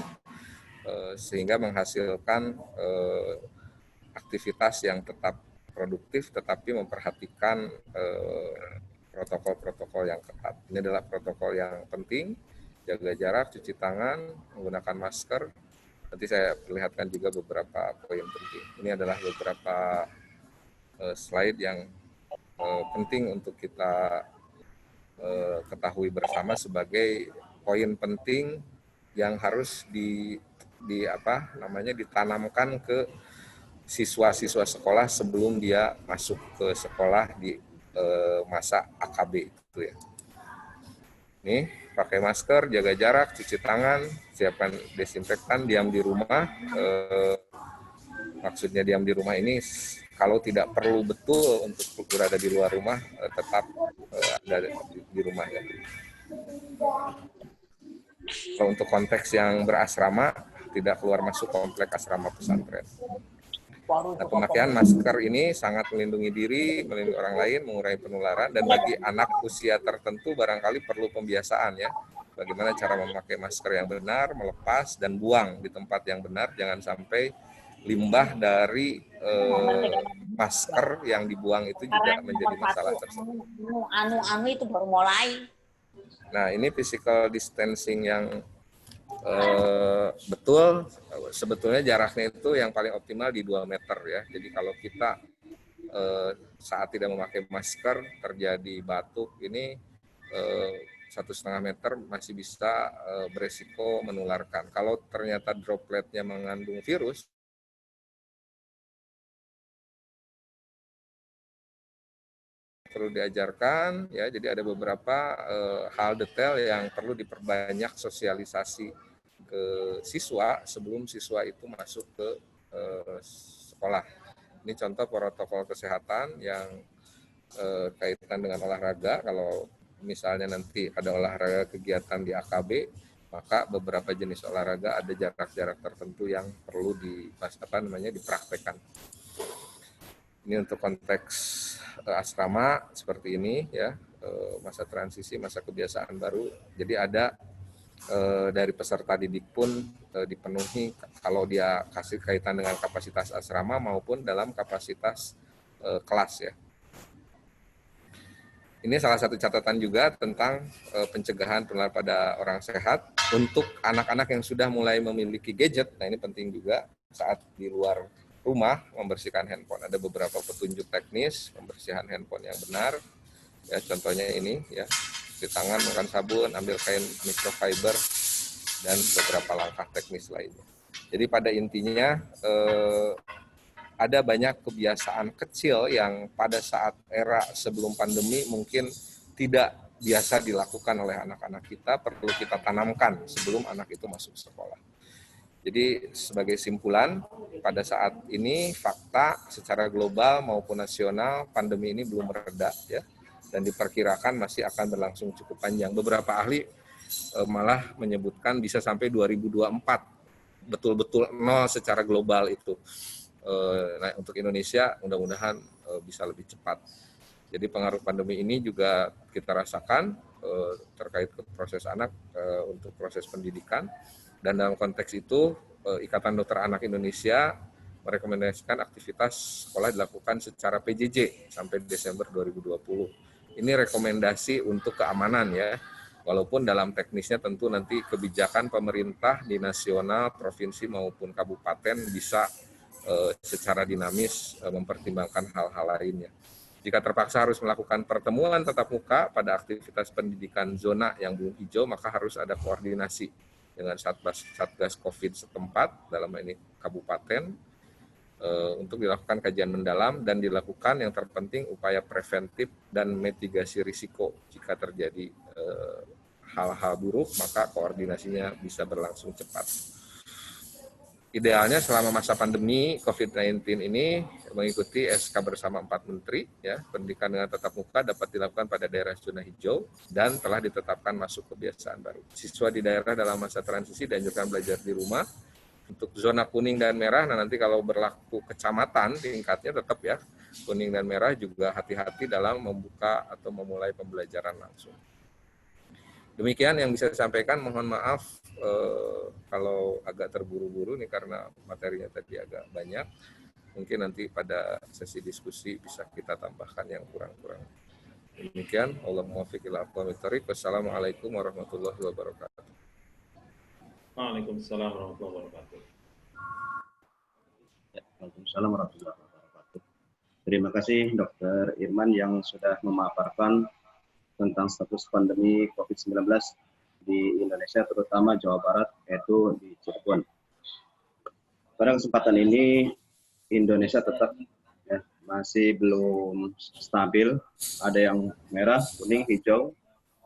sehingga menghasilkan aktivitas yang tetap produktif tetapi memperhatikan protokol-protokol yang ketat. Ini adalah protokol yang penting, jaga jarak, cuci tangan, menggunakan masker. Nanti saya perlihatkan juga beberapa poin penting. Ini adalah beberapa slide yang penting untuk kita ketahui bersama sebagai poin penting yang harus ditanamkan ke siswa-siswa sekolah sebelum dia masuk ke sekolah di masa AKB itu ya. Nih, pakai masker, jaga jarak, cuci tangan, siapkan desinfektan, diam di rumah. Maksudnya diam di rumah ini kalau tidak perlu betul untuk berada di luar rumah, tetap ada di rumah ya. Kalau untuk konteks yang berasrama, tidak keluar masuk komplek asrama pesantren. Nah, pemakaian masker ini sangat melindungi diri, melindungi orang lain, mengurangi penularan, dan bagi anak usia tertentu barangkali perlu pembiasaan ya. Bagaimana cara memakai masker yang benar, melepas, dan buang di tempat yang benar, jangan sampai limbah dari masker yang dibuang itu juga menjadi masalah tersebut.
Anu itu baru mulai.
Nah, ini physical distancing yang betul, sebetulnya jaraknya itu yang paling optimal di 2 meter ya. Jadi kalau kita saat tidak memakai masker terjadi batuk ini 1,5 meter masih bisa beresiko menularkan. Kalau ternyata dropletnya mengandung virus, perlu diajarkan ya. Jadi ada beberapa hal detail yang perlu diperbanyak sosialisasi ke siswa sebelum siswa itu masuk ke sekolah. Ini contoh protokol kesehatan yang kaitan dengan olahraga. Kalau misalnya nanti ada olahraga kegiatan di AKB, maka beberapa jenis olahraga ada jarak-jarak tertentu yang perlu dipraktekkan. Ini untuk konteks asrama seperti ini ya, masa transisi, masa kebiasaan baru. Jadi ada dari peserta didik pun dipenuhi kalau dia kasih kaitan dengan kapasitas asrama maupun dalam kapasitas kelas ya. Ini salah satu catatan juga tentang pencegahan penularan pada orang sehat untuk anak-anak yang sudah mulai memiliki gadget. Nah ini penting juga saat di luar rumah membersihkan handphone. Ada beberapa petunjuk teknis pembersihan handphone yang benar. Ya contohnya ini ya, cuci tangan menggunakan sabun, ambil kain microfiber, dan beberapa langkah teknis lainnya. Jadi pada intinya ada banyak kebiasaan kecil yang pada saat era sebelum pandemi mungkin tidak biasa dilakukan oleh anak-anak kita, perlu kita tanamkan sebelum anak itu masuk sekolah. Jadi sebagai simpulan, pada saat ini fakta secara global maupun nasional pandemi ini belum mereda ya, dan diperkirakan masih akan berlangsung cukup panjang. Beberapa ahli malah menyebutkan bisa sampai 2024, betul-betul nol secara global itu. Nah, untuk Indonesia mudah-mudahan bisa lebih cepat. Jadi pengaruh pandemi ini juga kita rasakan terkait ke proses anak untuk proses pendidikan, dan dalam konteks itu Ikatan Dokter Anak Indonesia merekomendasikan aktivitas sekolah dilakukan secara PJJ sampai Desember 2020. Ini rekomendasi untuk keamanan ya, walaupun dalam teknisnya tentu nanti kebijakan pemerintah di nasional, provinsi maupun kabupaten bisa secara dinamis mempertimbangkan hal-hal lainnya. Jika terpaksa harus melakukan pertemuan tatap muka pada aktivitas pendidikan zona yang belum hijau, maka harus ada koordinasi dengan Satgas COVID setempat, dalam ini kabupaten, untuk dilakukan kajian mendalam dan dilakukan yang terpenting upaya preventif dan mitigasi risiko. Jika terjadi hal-hal buruk, maka koordinasinya bisa berlangsung cepat. Idealnya selama masa pandemi COVID-19 ini mengikuti SK bersama 4 menteri, ya, pendidikan dengan tatap muka dapat dilakukan pada daerah zona hijau dan telah ditetapkan masuk kebiasaan baru. Siswa di daerah dalam masa transisi dianjurkan belajar di rumah. Untuk zona kuning dan merah, nah nanti kalau berlaku kecamatan tingkatnya tetap ya, kuning dan merah juga hati-hati dalam membuka atau memulai pembelajaran langsung. Demikian yang bisa saya sampaikan, mohon maaf kalau agak terburu-buru nih karena materinya tadi agak banyak. Mungkin nanti pada sesi diskusi bisa kita tambahkan yang kurang-kurang. Demikian, Allahumma muwaffiq ila aqwamit thoriq. Wassalamualaikum warahmatullahi wabarakatuh.
Waalaikumsalam warahmatullahi wabarakatuh.
Waalaikumsalam warahmatullahi wabarakatuh. Terima kasih Dr. Irman yang sudah memaparkan tentang status pandemi COVID-19 di Indonesia, terutama Jawa Barat, yaitu di Cirebon. Pada kesempatan ini, Indonesia tetap ya, masih belum stabil. Ada yang merah, kuning, hijau,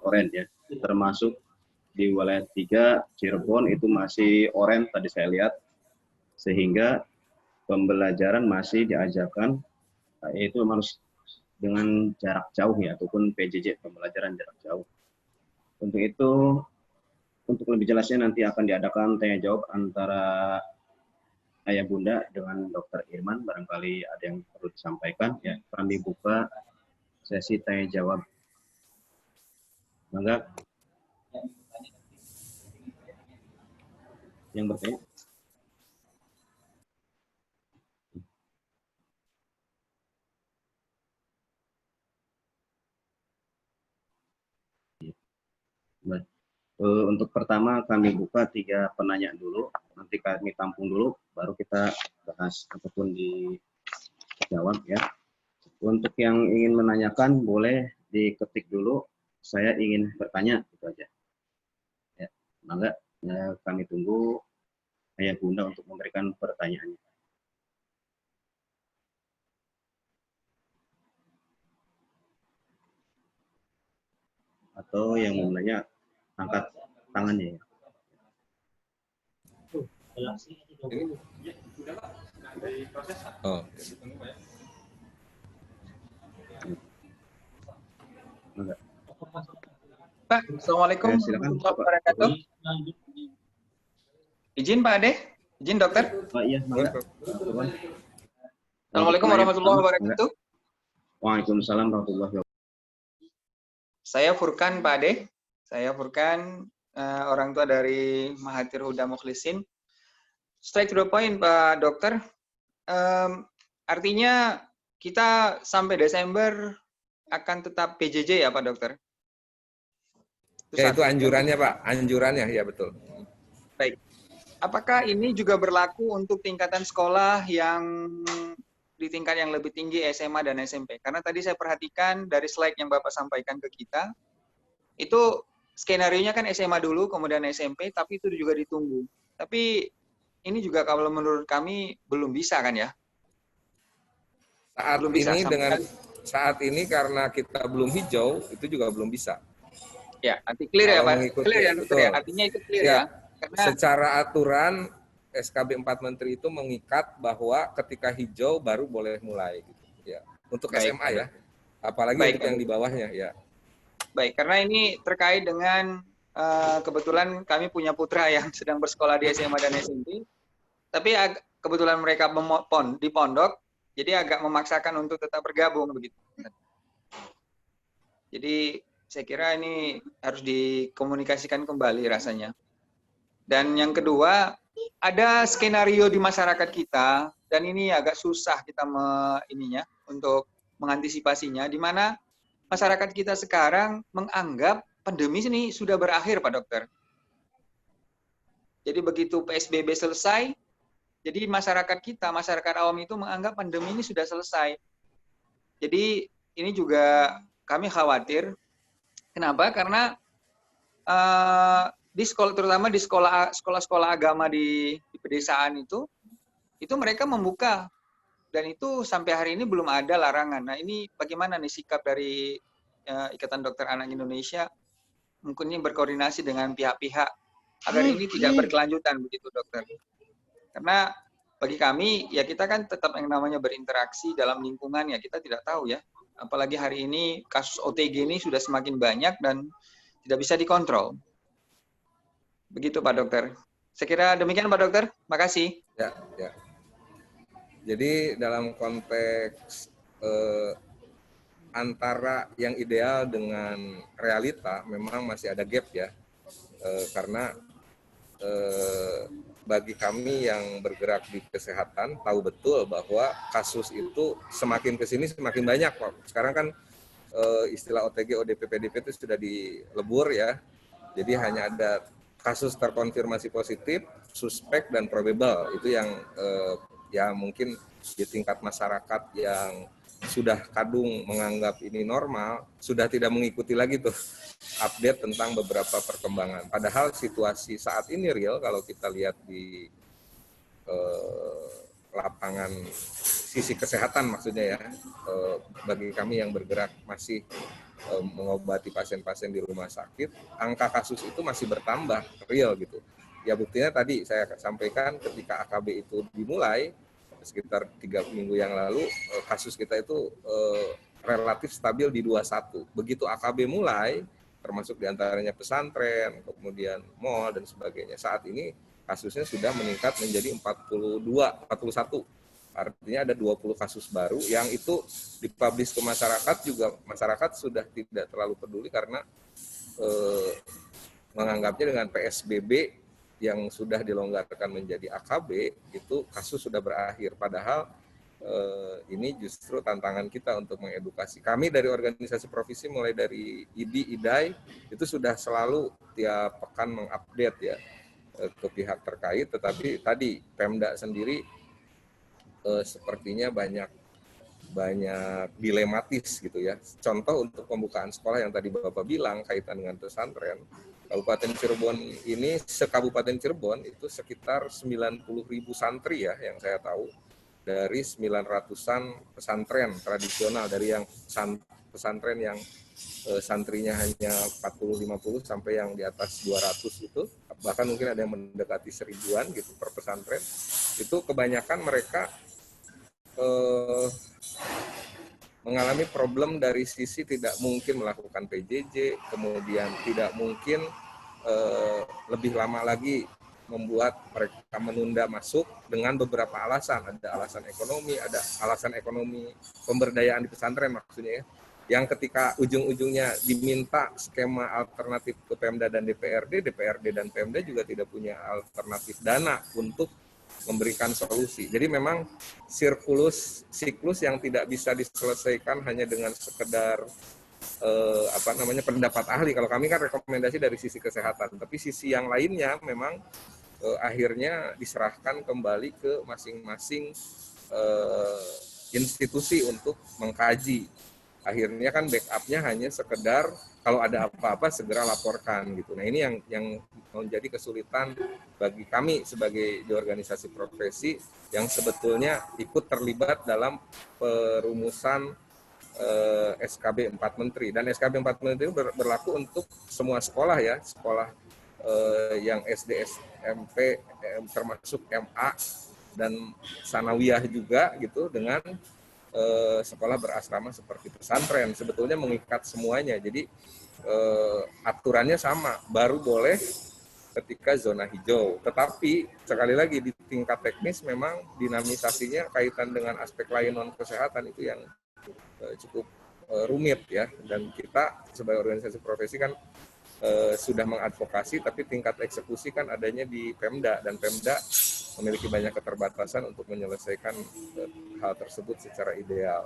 oranye ya. Termasuk di wilayah 3, Cirebon itu masih oranye tadi saya lihat. Sehingga pembelajaran masih diajarkan, yaitu harus dengan jarak jauh ya, ataupun PJJ, pembelajaran jarak jauh. Untuk itu, untuk lebih jelasnya nanti akan diadakan tanya jawab antara Ayah Bunda dengan Dr. Irman. Barangkali ada yang perlu disampaikan ya. Kami buka sesi tanya jawab. Mangga yang bertanya. Baik. Untuk pertama kami buka 3 penanya dulu, nanti kami tampung dulu, baru kita bahas ataupun dijawab ya. Untuk yang ingin menanyakan boleh diketik dulu, saya ingin bertanya, itu aja. Ya, mangga ya, kami tunggu Ayah Bunda untuk memberikan pertanyaannya. Atau yang mau menanya angkat tangannya ya.
Oh.
Pak, Assalamualaikum
Silakan,
warahmatullahi wabarakatuh. Izin Pak Ade, izin dokter.
Pak, iya, mangga.
Assalamualaikum warahmatullahi wabarakatuh.
Waalaikumsalam warahmatullahi wabarakatuh.
Saya Furkan Pak Ade. Saya Furkan, orang tua dari Mahathir Huda Mukhlisin. Straight to the point Pak Dokter. Artinya kita sampai Desember akan tetap PJJ ya Pak Dokter?
Ya, itu anjurannya Pak, anjurannya ya betul.
Baik. Apakah ini juga berlaku untuk tingkatan sekolah yang di tingkat yang lebih tinggi, SMA dan SMP? Karena tadi saya perhatikan dari slide yang Bapak sampaikan ke kita, itu skenarionya kan SMA dulu, kemudian SMP, tapi itu juga ditunggu. Tapi ini juga kalau menurut kami belum bisa kan ya?
Saat
Belum bisa.
ini saat ini karena kita belum hijau, itu juga belum bisa.
Ya, nanti clear ya
Kalau
Pak.
mengikuti,
Clear ya dokter
betul.
ya. Artinya itu clear
Ya,
ya. Karena
secara aturan SKB 4 Menteri itu mengikat bahwa ketika hijau baru boleh mulai. Gitu. Ya, untuk
baik,
SMA ya. Apalagi
baik,
untuk yang di bawahnya ya.
Baik, karena ini terkait dengan kebetulan kami punya putra yang sedang bersekolah di SMA dan SMP, tapi kebetulan mereka di pondok, jadi agak memaksakan untuk tetap bergabung begitu. Jadi saya kira ini harus dikomunikasikan kembali rasanya. Dan yang kedua, ada skenario di masyarakat kita, dan ini agak susah kita untuk mengantisipasinya, di mana masyarakat kita sekarang menganggap pandemi ini sudah berakhir, Pak Dokter. Jadi begitu PSBB selesai, jadi masyarakat kita, masyarakat awam itu menganggap pandemi ini sudah selesai. Jadi ini juga kami khawatir. Kenapa? Karena di sekolah, terutama di sekolah-sekolah agama di pedesaan itu mereka membuka, dan itu sampai hari ini belum ada larangan. Nah ini bagaimana nih sikap dari Ikatan Dokter Anak Indonesia, mungkin ini berkoordinasi dengan pihak-pihak agar ini tidak berkelanjutan begitu dokter. Karena bagi kami ya kita kan tetap yang namanya berinteraksi dalam lingkungan ya, kita tidak tahu ya. Apalagi hari ini kasus OTG ini sudah semakin banyak dan tidak bisa dikontrol. Begitu Pak Dokter. Saya kira demikian Pak Dokter. Makasih.
Ya, ya. Jadi dalam konteks antara yang ideal dengan realita memang masih ada gap ya. Karena bagi kami yang bergerak di kesehatan tahu betul bahwa kasus itu semakin kesini semakin banyak Pak. Sekarang kan istilah OTG, ODP, PDP itu sudah dilebur ya. Jadi hanya ada kasus terkonfirmasi positif, suspek dan probable. Itu yang ya mungkin di tingkat masyarakat yang sudah kadung menganggap ini normal, sudah tidak mengikuti lagi tuh update tentang beberapa perkembangan. Padahal situasi saat ini real kalau kita lihat di lapangan sisi kesehatan maksudnya ya, bagi kami yang bergerak masih mengobati pasien-pasien di rumah sakit, angka kasus itu masih bertambah real gitu. Ya buktinya tadi saya sampaikan ketika AKB itu dimulai sekitar 3 minggu yang lalu, kasus kita itu relatif stabil di 21. Begitu AKB mulai, termasuk diantaranya pesantren, kemudian mal dan sebagainya. Saat ini kasusnya sudah meningkat menjadi 41. Artinya ada 20 kasus baru yang itu dipublish ke masyarakat juga, masyarakat sudah tidak terlalu peduli karena menganggapnya dengan PSBB yang sudah dilonggarkan menjadi AKB, itu kasus sudah berakhir. Padahal ini justru tantangan kita untuk mengedukasi. Kami dari organisasi profesi mulai dari IDI, IDAI, itu sudah selalu tiap pekan mengupdate ya ke pihak terkait, tetapi tadi Pemda sendiri sepertinya banyak dilematis gitu ya. Contoh untuk pembukaan sekolah yang tadi Bapak bilang kaitan dengan pesantren, Kabupaten Cirebon ini, sekabupaten Cirebon itu sekitar 90.000 santri ya yang saya tahu, dari 900-an pesantren tradisional, dari yang pesantren yang santrinya hanya 40-50 sampai yang di atas 200 itu, bahkan mungkin ada yang mendekati 1000-an gitu per pesantren. Itu kebanyakan mereka mengalami problem dari sisi tidak mungkin melakukan PJJ, kemudian tidak mungkin lebih lama lagi membuat mereka menunda masuk dengan beberapa alasan. Ada alasan ekonomi, ada alasan ekonomi pemberdayaan di pesantren maksudnya ya. Yang ketika ujung-ujungnya diminta skema alternatif ke Pemda dan DPRD dan Pemda juga tidak punya alternatif dana untuk memberikan solusi. Jadi memang siklus yang tidak bisa diselesaikan hanya dengan sekedar pendapat ahli. Kalau kami kan rekomendasi dari sisi kesehatan, tapi sisi yang lainnya memang akhirnya diserahkan kembali ke masing-masing institusi untuk mengkaji akhirnya kan backupnya hanya sekedar kalau ada apa-apa segera laporkan gitu. Nah ini yang menjadi kesulitan bagi kami sebagai di organisasi profesi yang sebetulnya ikut terlibat dalam perumusan SKB 4 Menteri. Dan SKB 4 Menteri itu berlaku untuk semua sekolah ya, sekolah yang SD, SMP, termasuk MA dan sanawiyah juga gitu, dengan sekolah berasrama seperti pesantren. Sebetulnya mengikat semuanya. Jadi aturannya sama, baru boleh ketika zona hijau. Tetapi sekali lagi di tingkat teknis memang dinamisasinya kaitan dengan aspek lain non kesehatan itu yang cukup rumit ya. Dan kita sebagai organisasi profesi kan sudah mengadvokasi, tapi tingkat eksekusi kan adanya di Pemda, dan Pemda memiliki banyak keterbatasan untuk menyelesaikan hal tersebut secara ideal.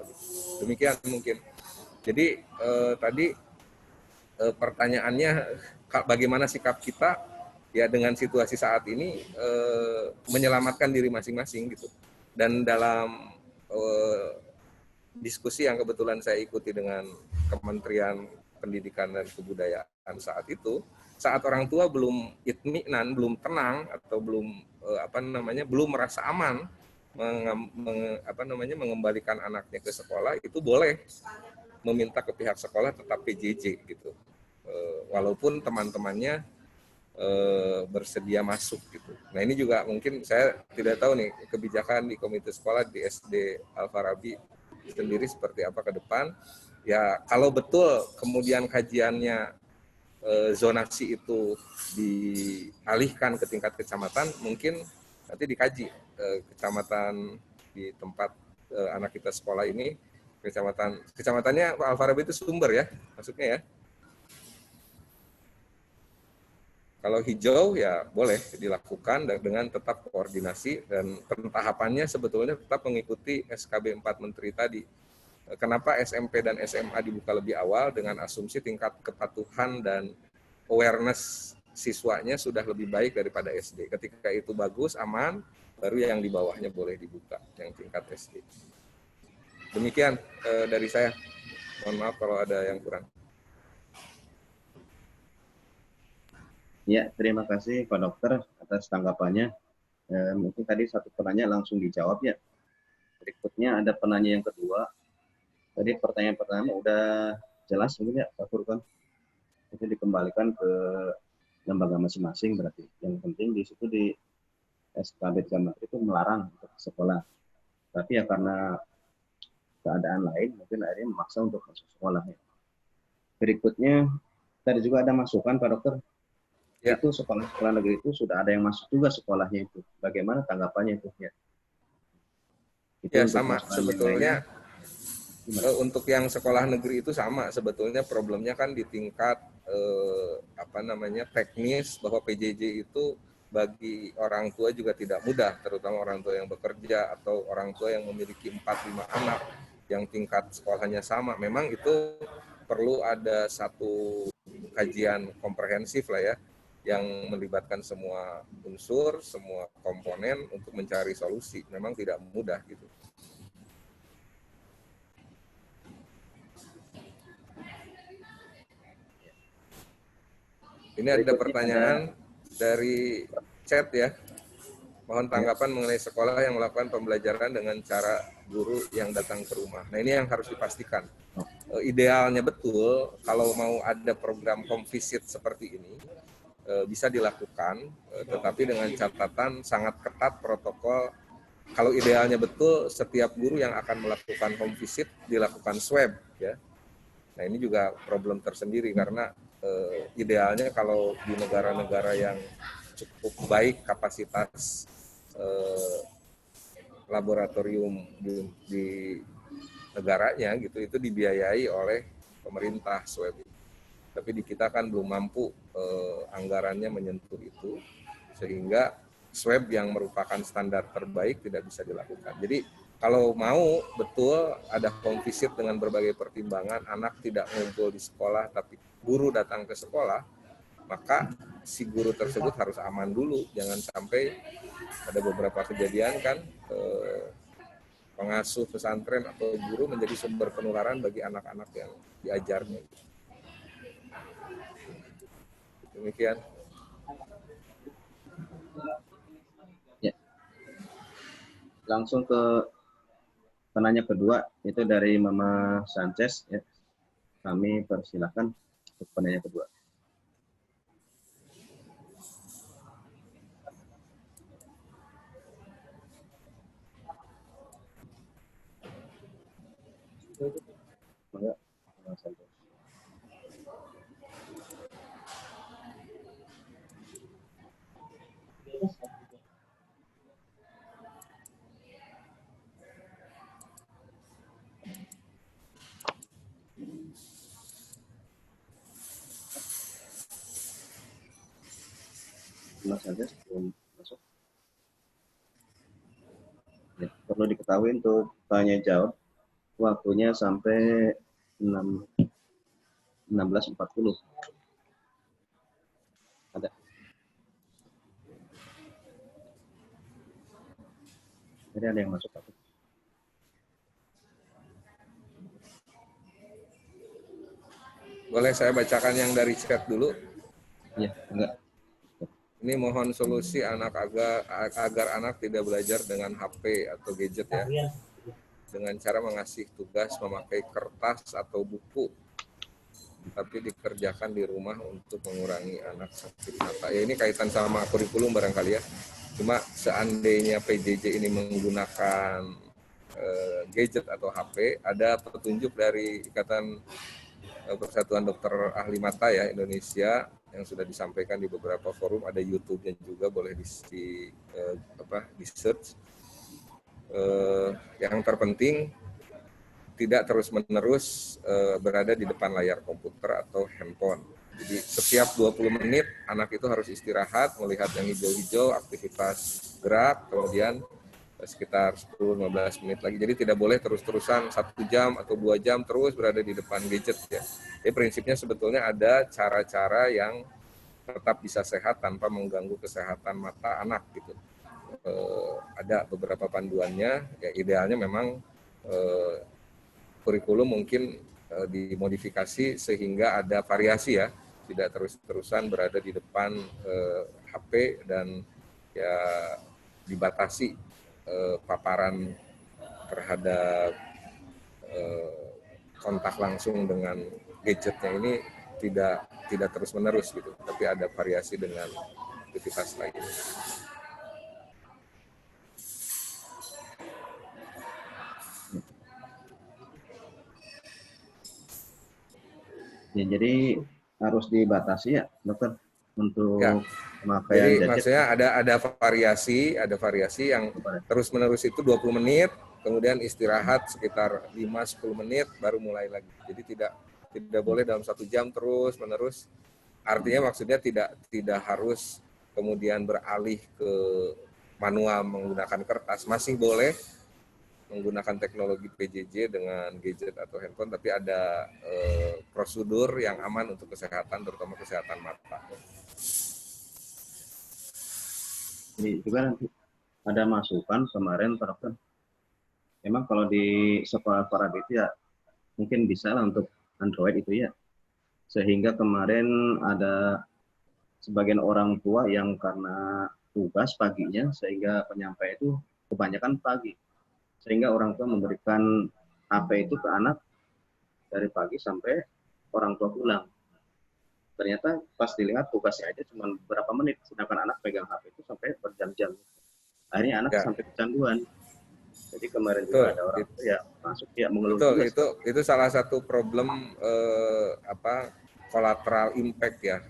Demikian mungkin. Jadi tadi pertanyaannya bagaimana sikap kita ya dengan situasi saat ini, menyelamatkan diri masing-masing gitu. Dan dalam diskusi yang kebetulan saya ikuti dengan Kementerian Pendidikan dan Kebudayaan saat itu, saat orang tua belum itminan, belum tenang atau belum belum merasa aman mengembalikan anaknya ke sekolah, itu boleh meminta ke pihak sekolah tetap PJJ gitu, walaupun teman-temannya bersedia masuk gitu. Nah ini juga mungkin saya tidak tahu nih kebijakan di komite sekolah di SD Al-Farabi sendiri seperti apa ke depan. Ya kalau betul kemudian kajiannya zonasi itu dialihkan ke tingkat kecamatan, mungkin nanti dikaji kecamatan di tempat anak kita sekolah ini, kecamatannya Al-Farabi itu Sumber ya, maksudnya ya. Kalau hijau ya boleh dilakukan dengan tetap koordinasi, dan pentahapannya sebetulnya tetap mengikuti SKB 4 Menteri tadi. Kenapa SMP dan SMA dibuka lebih awal dengan asumsi tingkat kepatuhan dan awareness siswanya sudah lebih baik daripada SD. Ketika itu bagus, aman, baru yang di bawahnya boleh dibuka, yang tingkat SD. Demikian dari saya. Mohon maaf kalau ada yang kurang.
Ya, terima kasih Pak Dokter atas tanggapannya. Mungkin tadi satu pertanyaan langsung dijawab ya. Berikutnya ada penanya yang kedua. Tadi pertanyaan pertama udah jelas mungkin ya Pak Furqan. Itu dikembalikan ke lembaga masing-masing berarti. Yang penting di situ di SKB 3 Menteri itu melarang untuk sekolah. Tapi ya karena keadaan lain mungkin akhirnya memaksa untuk masuk sekolahnya. Berikutnya tadi juga ada masukan Pak Dokter. Ya. Itu sekolah-sekolah negeri itu sudah ada yang masuk juga sekolahnya itu. Bagaimana tanggapannya itu? Ya, itu
ya sama sebetulnya. Untuk yang sekolah negeri itu sama sebetulnya, problemnya kan di tingkat teknis, bahwa PJJ itu bagi orang tua juga tidak mudah, terutama orang tua yang bekerja atau orang tua yang memiliki 4-5 anak yang tingkat sekolahnya sama. Memang itu perlu ada satu kajian komprehensif lah ya, yang melibatkan semua unsur, semua komponen untuk mencari solusi. Memang tidak mudah gitu. Ini ada pertanyaan dari chat ya. Mohon tanggapan mengenai sekolah yang melakukan pembelajaran dengan cara guru yang datang ke rumah. Nah ini yang harus dipastikan. Idealnya betul kalau mau ada program home visit seperti ini bisa dilakukan, tetapi dengan catatan sangat ketat protokol. Kalau idealnya betul setiap guru yang akan melakukan home visit dilakukan swab ya. Nah ini juga problem tersendiri karena idealnya kalau di negara-negara yang cukup baik kapasitas laboratorium di negaranya gitu, itu dibiayai oleh pemerintah swab. Tapi di kita kan belum mampu anggarannya menyentuh itu, sehingga swab yang merupakan standar terbaik tidak bisa dilakukan. Jadi kalau mau betul ada home visit dengan berbagai pertimbangan, anak tidak ngumpul di sekolah tapi guru datang ke sekolah, maka si guru tersebut harus aman dulu. Jangan sampai ada beberapa kejadian kan pengasuh pesantren atau guru menjadi sumber penularan bagi anak-anak yang diajarnya. Demikian.
Ya. Langsung ke penanya kedua, itu dari Mama Sanchez. Ya. Kami persilakan untuk penanya kedua. Mangga, Mama Sanchez. Mas Sanchez belum masuk. Ya, perlu diketahui untuk tanya jawab waktunya sampai 16.40. Ada. Jadi ada yang masuk apa?
Boleh saya bacakan yang dari chat dulu?
Iya, enggak.
Ini mohon solusi agar anak tidak belajar dengan HP atau gadget ya. Dengan cara mengasih tugas memakai kertas atau buku, tapi dikerjakan di rumah untuk mengurangi anak sakit mata. Ya ini kaitan sama kurikulum barangkali ya. Cuma seandainya PJJ ini menggunakan gadget atau HP, ada petunjuk dari Ikatan Persatuan Dokter Ahli Mata ya Indonesia yang sudah disampaikan di beberapa forum, ada YouTube-nya juga, boleh di search. Yang terpenting tidak terus-menerus berada di depan layar komputer atau handphone. Jadi setiap 20 menit anak itu harus istirahat, melihat yang hijau-hijau, aktivitas gerak, kemudian sekitar 10-15 menit lagi. Jadi tidak boleh terus-terusan 1 jam atau 2 jam terus berada di depan gadget ya. Jadi prinsipnya sebetulnya ada cara-cara yang tetap bisa sehat tanpa mengganggu kesehatan mata anak gitu. Ada beberapa panduannya, ya idealnya memang kurikulum mungkin dimodifikasi sehingga ada variasi ya, tidak terus-terusan berada di depan HP dan ya dibatasi paparan terhadap kontak langsung dengan gadgetnya ini tidak terus-menerus gitu, tapi ada variasi dengan aktivitas lain.
Ya, jadi harus dibatasi ya, dokter, untuk
ya.
pemakaian
Jadi
gadget.
maksudnya ada variasi yang terus-menerus itu 20 menit, kemudian istirahat sekitar 5-10 menit baru mulai lagi. Jadi tidak boleh dalam 1 jam terus-menerus. Artinya maksudnya tidak harus kemudian beralih ke manual menggunakan kertas, masih boleh menggunakan teknologi PJJ dengan gadget atau handphone, tapi ada prosedur yang aman untuk kesehatan, terutama kesehatan mata.
Ini juga nanti ada masukan kemarin, dokter. Memang kalau di sekolah Farab itu ya mungkin bisa lah untuk Android itu ya. Sehingga kemarin ada sebagian orang tua yang karena tugas paginya sehingga penyampaian itu kebanyakan pagi. Sehingga orang tua memberikan HP itu ke anak dari pagi sampai orang tua pulang. Ternyata pas dilihat tugasnya aja cuma beberapa menit, sedangkan anak pegang HP itu sampai berjam-jam. Akhirnya anak sampai kecanduan. Jadi kemarin juga ada orang tua ya masuk ya mengeluh.
Itu salah satu problem collateral impact ya,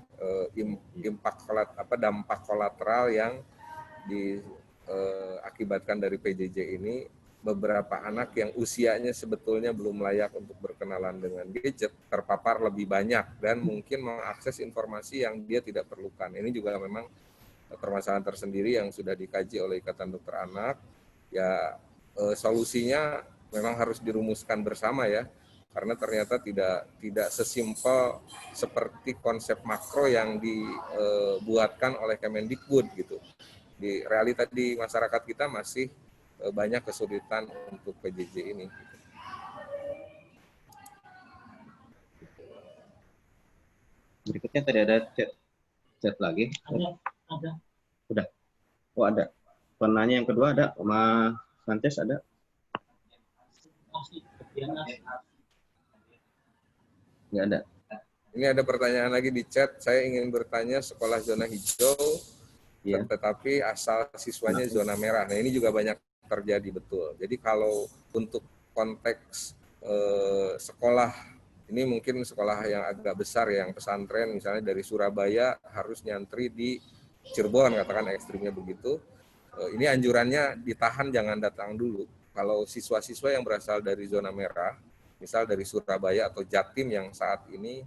dampak kolateral yang diakibatkan dari PJJ ini. Beberapa anak yang usianya sebetulnya belum layak untuk berkenalan dengan gadget terpapar lebih banyak dan mungkin mengakses informasi yang dia tidak perlukan. Ini juga memang permasalahan tersendiri yang sudah dikaji oleh Ikatan Dokter Anak. Ya solusinya memang harus dirumuskan bersama ya, karena ternyata tidak sesimpel seperti konsep makro yang dibuatkan oleh Kemendikbud gitu. Di realita di masyarakat kita masih banyak kesulitan untuk PJJ ini.
Berikutnya tadi ada chat lagi.
Ada.
Udah. Oh ada. Penanya yang kedua ada, Mas Sanchez ada. Nggak ada.
Ini ada pertanyaan lagi di chat. Saya ingin bertanya sekolah zona hijau,
Iya.
tetapi asal siswanya zona merah. Nah ini juga banyak terjadi, betul. Jadi kalau untuk konteks sekolah, ini mungkin sekolah yang agak besar, yang pesantren, misalnya dari Surabaya harus nyantri di Cirebon, katakan ekstrimnya begitu. Ini anjurannya ditahan, jangan datang dulu. Kalau siswa-siswa yang berasal dari zona merah, misal dari Surabaya atau Jatim yang saat ini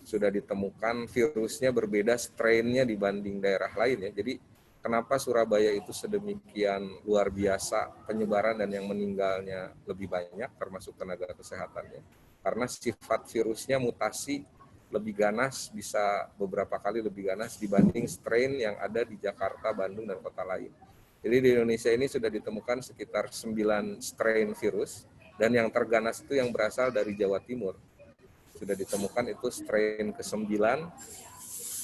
sudah ditemukan virusnya berbeda strain-nya dibanding daerah lain ya. Jadi kenapa Surabaya itu sedemikian luar biasa penyebaran dan yang meninggalnya lebih banyak termasuk tenaga kesehatannya? Karena sifat virusnya mutasi lebih ganas, bisa beberapa kali lebih ganas dibanding strain yang ada di Jakarta, Bandung, dan kota lain. Jadi di Indonesia ini sudah ditemukan sekitar 9 strain virus, dan yang terganas itu yang berasal dari Jawa Timur. Sudah ditemukan itu strain ke-9,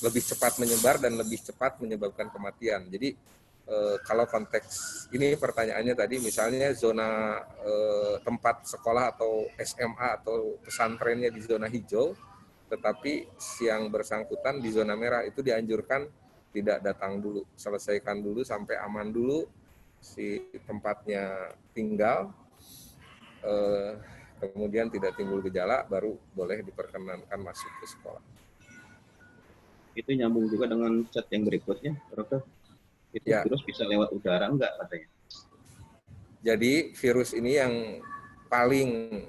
lebih cepat menyebar dan lebih cepat menyebabkan kematian. Jadi kalau konteks ini pertanyaannya tadi, misalnya zona tempat sekolah atau SMA atau pesantrennya di zona hijau, tetapi yang bersangkutan di zona merah, itu dianjurkan tidak datang dulu, selesaikan dulu sampai aman dulu si tempatnya tinggal, kemudian tidak timbul gejala, baru boleh diperkenankan masuk ke sekolah.
Itu nyambung juga dengan chat yang berikutnya, Prof. Itu
Ya.
virus bisa lewat udara enggak katanya?
Jadi virus ini yang paling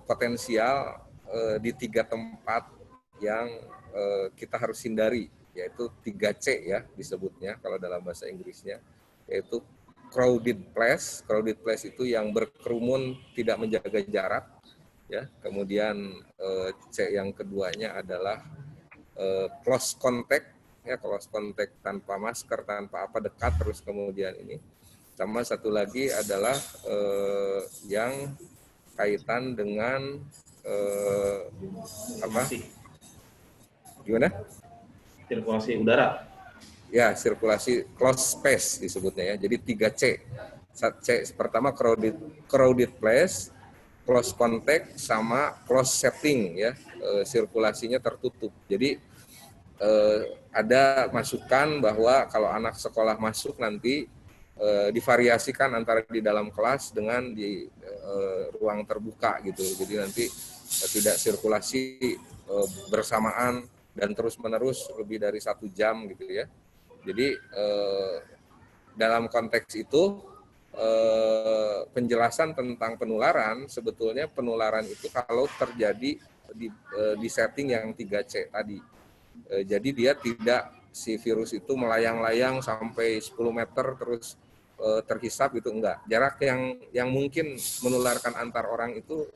potensial di 3 tempat yang kita harus hindari, yaitu 3C ya disebutnya kalau dalam bahasa Inggrisnya, yaitu crowded place. Crowded place itu yang berkerumun, tidak menjaga jarak ya. Kemudian C yang keduanya adalah close contact ya, close contact tanpa masker, tanpa apa, dekat terus. Kemudian ini sama satu lagi adalah yang kaitan dengan apa? Gimana?
Sirkulasi udara.
Ya, sirkulasi close space disebutnya ya. Jadi 3C. C pertama crowded place, close contact, sama close setting ya. Sirkulasinya tertutup. Jadi ada masukan bahwa kalau anak sekolah masuk nanti divariasikan antara di dalam kelas dengan di ruang terbuka gitu. Jadi nanti tidak sirkulasi bersamaan dan terus-menerus lebih dari 1 jam gitu ya. Jadi dalam konteks itu penjelasan tentang penularan, sebetulnya penularan itu kalau terjadi di setting yang 3C tadi. Jadi dia tidak, si virus itu melayang-layang sampai 10 meter terus terhisap gitu, enggak. Jarak yang mungkin menularkan antar orang itu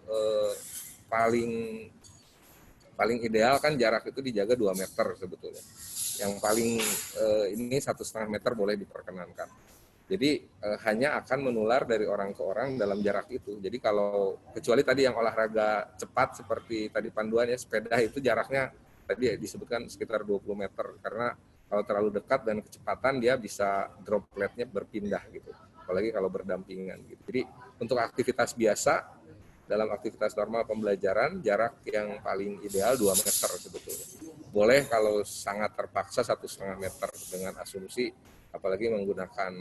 paling ideal kan jarak itu dijaga 2 meter sebetulnya. Yang paling ini 1,5 meter boleh diperkenankan. Jadi hanya akan menular dari orang ke orang dalam jarak itu. Jadi kalau kecuali tadi yang olahraga cepat seperti tadi panduannya sepeda, itu jaraknya tadi disebutkan sekitar 20 meter, karena kalau terlalu dekat dan kecepatan dia bisa dropletnya berpindah gitu, apalagi kalau berdampingan gitu. Jadi untuk aktivitas biasa, dalam aktivitas normal pembelajaran, jarak yang paling ideal 2 meter sebetulnya. Boleh kalau sangat terpaksa 1,5 meter dengan asumsi, apalagi menggunakan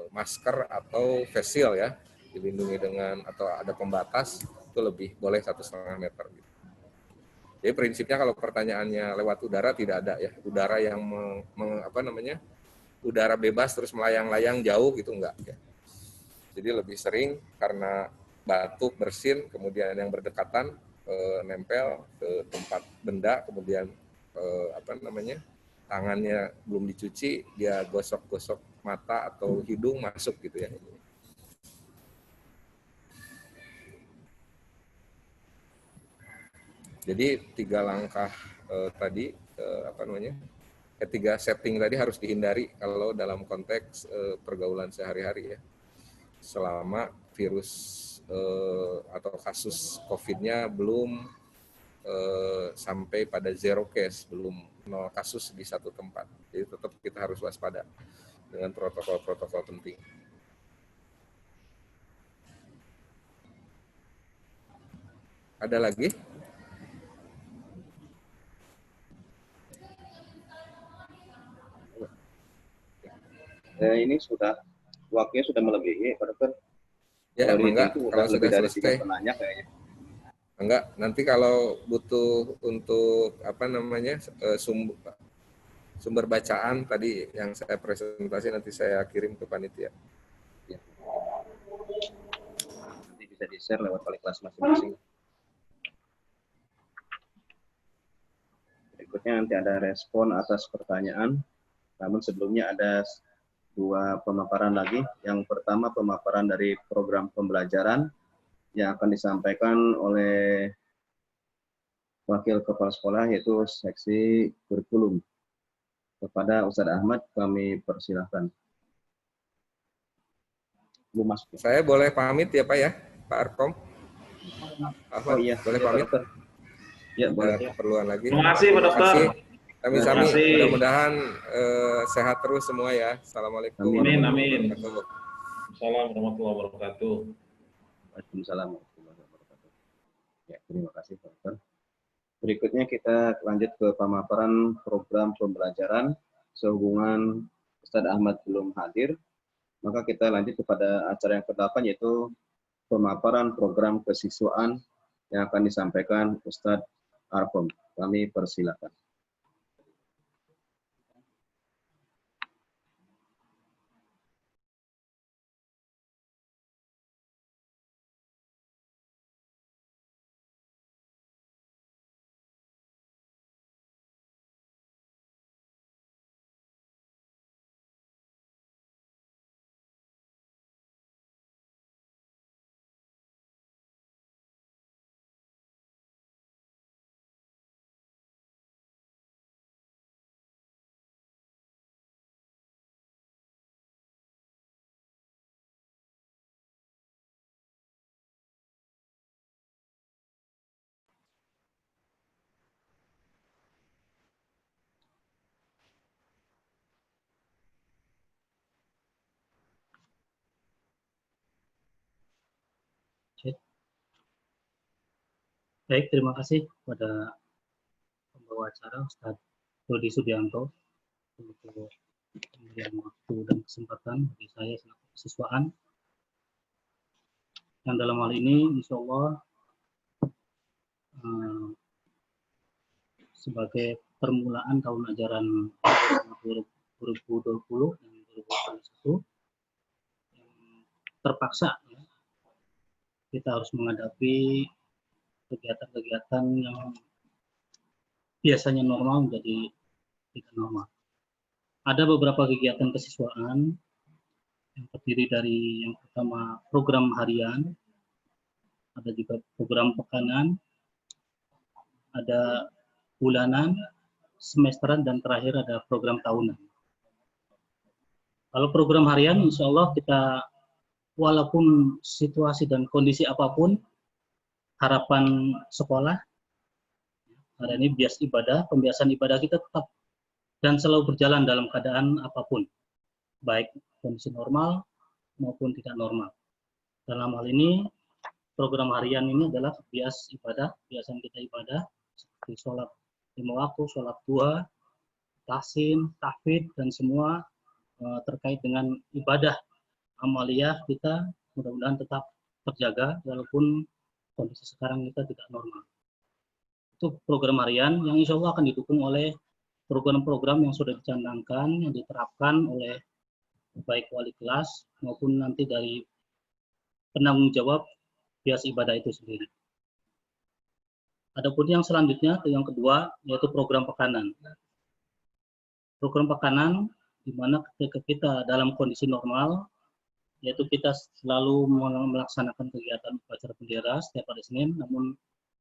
masker atau face shield ya, dilindungi dengan atau ada pembatas, itu lebih boleh 1,5 meter gitu. Jadi prinsipnya kalau pertanyaannya lewat udara, tidak ada ya, udara yang udara bebas terus melayang-layang jauh gitu, enggak ya. Jadi lebih sering karena batuk, bersin, kemudian yang berdekatan nempel ke tempat benda, kemudian tangannya belum dicuci, dia gosok-gosok mata atau hidung, masuk gitu ya. Jadi 3 langkah tadi, 3 setting tadi harus dihindari kalau dalam konteks pergaulan sehari-hari ya. selama virus atau kasus COVID-nya belum sampai pada zero case, belum 0 kasus di satu tempat. Jadi tetap kita harus waspada dengan protokol-protokol penting. Ada lagi?
Ini waktunya sudah melebihi, Pak Dokter.
Ya,
Kalau
enggak,
itu
kalau
lebih
sudah
dari 3
selesai.
penanya kayaknya.
Enggak, nanti kalau butuh untuk sumber bacaan tadi yang saya presentasi nanti saya kirim ke panitia.
Ya. Nanti bisa di-share lewat wali kelas masing-masing. Berikutnya nanti ada respon atas pertanyaan. Namun sebelumnya ada 2 pemaparan lagi. Yang pertama pemaparan dari program pembelajaran yang akan disampaikan oleh Wakil Kepala Sekolah yaitu Seksi Kurikulum. Kepada Ustadz Ahmad kami persilahkan. Belum masuk.
Saya boleh pamit ya Pak ya, Pak Arkom? Ahmad,
Oh iya,
boleh
iya,
pamit?
Dokter. Ya, boleh.
Ada keperluan lagi.
Terima kasih Pak Dokter.
Kami
kasih.
mudah-mudahan sehat terus semua ya. Assalamualaikum
Amin,
warahmatullahi
amin.
wabarakatuh.
Assalamualaikum warahmatullahi wabarakatuh.
Waalaikumsalam warahmatullahi wabarakatuh. Ya, terima kasih Pak Dokter. Berikutnya kita lanjut ke pemaparan program pembelajaran. Sehubungan Ustadz Ahmad belum hadir, maka kita lanjut kepada acara yang ke-8 yaitu pemaparan program kesiswaan yang akan disampaikan Ustadz Arkom. Kami persilakan.
Baik, terima kasih kepada pembawa acara Ustadz Dodi Sudianto untuk pemberian waktu dan kesempatan bagi saya selaku kesiswaan. Yang dalam hal ini, insya Allah sebagai permulaan tahun ajaran 2020 dan 2021 terpaksa ya, kita harus menghadapi kegiatan-kegiatan yang biasanya normal menjadi tidak normal. Ada beberapa kegiatan kesiswaan yang terdiri dari yang pertama program harian, ada juga program pekanan, ada bulanan, semesteran, dan terakhir ada program tahunan. Kalau program harian, insya Allah kita walaupun situasi dan kondisi apapun, harapan sekolah hari ini bias ibadah, pembiasaan ibadah kita tetap dan selalu berjalan dalam keadaan apapun, baik kondisi normal maupun tidak normal. Dalam hal ini, program harian ini adalah bias ibadah, kebiasaan kita ibadah, seperti sholat 5 waktu, sholat duha, tahsin, tahfidz, dan semua terkait dengan ibadah amaliyah kita mudah-mudahan tetap terjaga walaupun kondisi sekarang kita tidak normal. Itu program harian yang insya Allah akan didukung oleh program-program yang sudah dicanangkan, yang diterapkan oleh baik wali kelas maupun nanti dari penanggung jawab bias ibadah itu sendiri. Adapun yang selanjutnya, yang kedua, yaitu program pekanan. Program pekanan di mana ketika kita dalam kondisi normal, yaitu kita selalu melaksanakan kegiatan upacara bendera setiap hari Senin, namun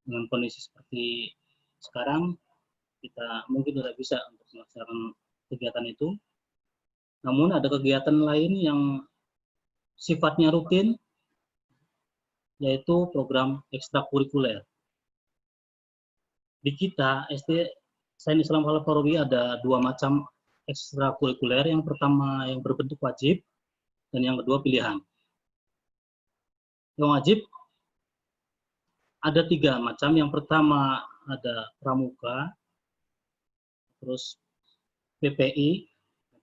dengan kondisi seperti sekarang, kita mungkin tidak bisa untuk melaksanakan kegiatan itu. Namun ada kegiatan lain yang sifatnya rutin, yaitu program ekstrakurikuler. Di kita, SD Sains Islam Al-Farabi ada 2 macam ekstrakurikuler. Yang pertama yang berbentuk wajib, dan yang kedua pilihan. Yang wajib ada 3 macam. Yang pertama ada pramuka, terus PPI,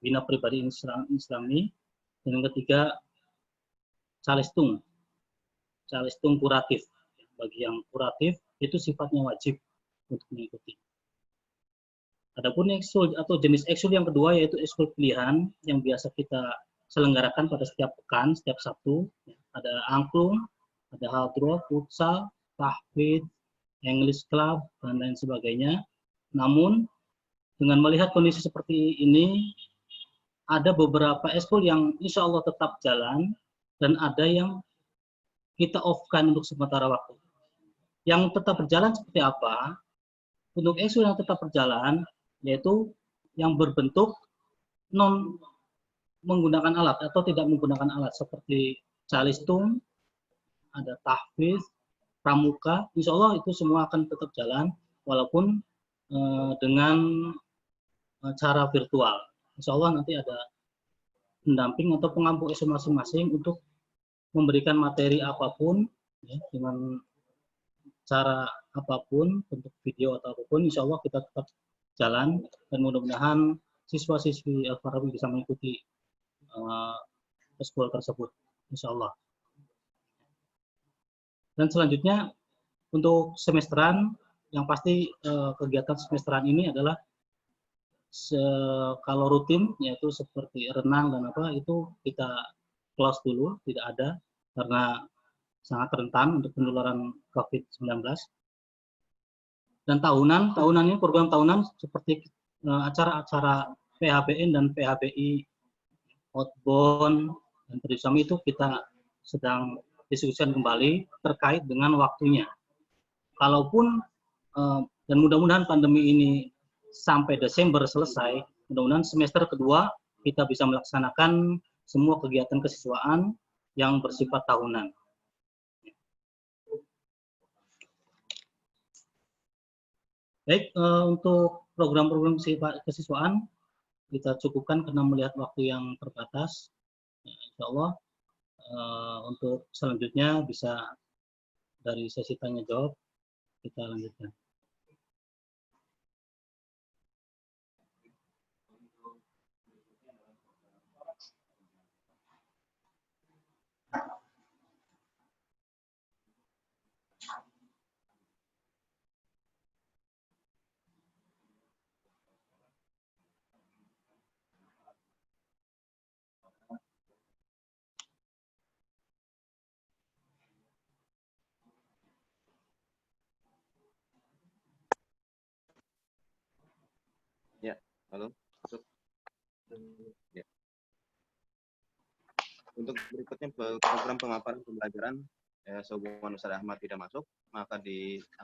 Bina Pribadi Islami, dan yang ketiga calistung kuratif. Bagi yang kuratif itu sifatnya wajib untuk mengikuti. Adapun ekskul atau jenis ekskul yang kedua yaitu ekskul pilihan yang biasa kita selenggarakan pada setiap pekan, setiap Sabtu. Ada angklung, ada hadroh, futsal, tahfidz, English Club, dan lain sebagainya. Namun dengan melihat kondisi seperti ini, ada beberapa ekskul yang insya Allah tetap jalan, dan ada yang kita off-kan untuk sementara waktu. Yang tetap berjalan seperti apa? Untuk ekskul yang tetap berjalan, yaitu yang berbentuk non menggunakan alat atau tidak menggunakan alat, seperti calistung, ada tahfidz, pramuka, insya Allah itu semua akan tetap jalan, walaupun dengan cara virtual. Insya Allah nanti ada pendamping atau pengampu ekskul masing-masing untuk memberikan materi apapun, ya, dengan cara apapun, bentuk video atau apapun, insya Allah kita tetap jalan, dan mudah-mudahan siswa-siswi Al-Farabi bisa mengikuti ekskul tersebut, insya Allah. Dan selanjutnya untuk semesteran, yang pasti kegiatan semesteran ini adalah kalau rutin, yaitu seperti renang dan apa, itu kita close dulu, tidak ada, karena sangat rentan untuk penularan COVID-19. Dan tahunan ini program tahunan seperti acara-acara PHBN dan PHBI, outbound, dan bersama itu kita sedang diskusikan kembali terkait dengan waktunya. Kalaupun dan mudah-mudahan pandemi ini sampai Desember selesai, mudah-mudahan semester kedua kita bisa melaksanakan semua kegiatan kesiswaan yang bersifat tahunan. Baik, untuk program-program kesiswaan kita cukupkan karena melihat waktu yang terbatas. Insya Allah untuk selanjutnya bisa dari sesi tanya jawab kita lanjutkan.
Halo. Ya. Untuk berikutnya program pengapalan pembelajaran sehubungan Ustaz Ahmad tidak masuk, maka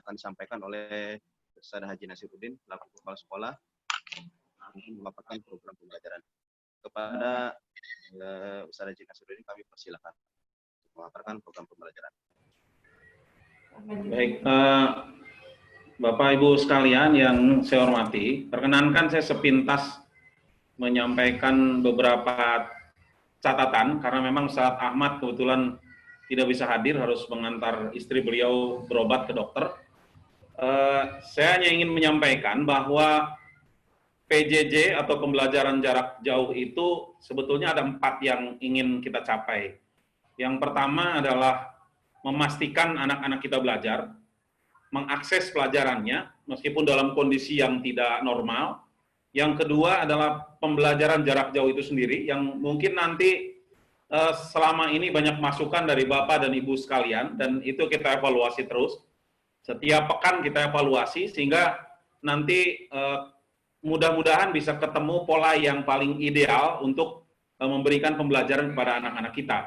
akan disampaikan oleh Ustaz Haji Nasiruddin, selaku kepala sekolah, untuk memaparkan program pembelajaran. Kepada Ustaz Haji Nasiruddin kami persilakan untuk memaparkan program pembelajaran.
Baik, Bapak Ibu sekalian yang saya hormati, perkenankan saya sepintas menyampaikan beberapa catatan karena memang saat Ahmad kebetulan tidak bisa hadir, harus mengantar istri beliau berobat ke dokter. Saya hanya ingin menyampaikan bahwa PJJ atau pembelajaran jarak jauh itu sebetulnya ada 4 yang ingin kita capai. Yang pertama adalah memastikan anak-anak kita belajar, mengakses pelajarannya meskipun dalam kondisi yang tidak normal. Yang kedua adalah pembelajaran jarak jauh itu sendiri yang mungkin nanti selama ini banyak masukan dari Bapak dan Ibu sekalian, dan itu kita evaluasi terus. Setiap pekan kita evaluasi sehingga nanti mudah-mudahan bisa ketemu pola yang paling ideal untuk memberikan pembelajaran kepada anak-anak kita.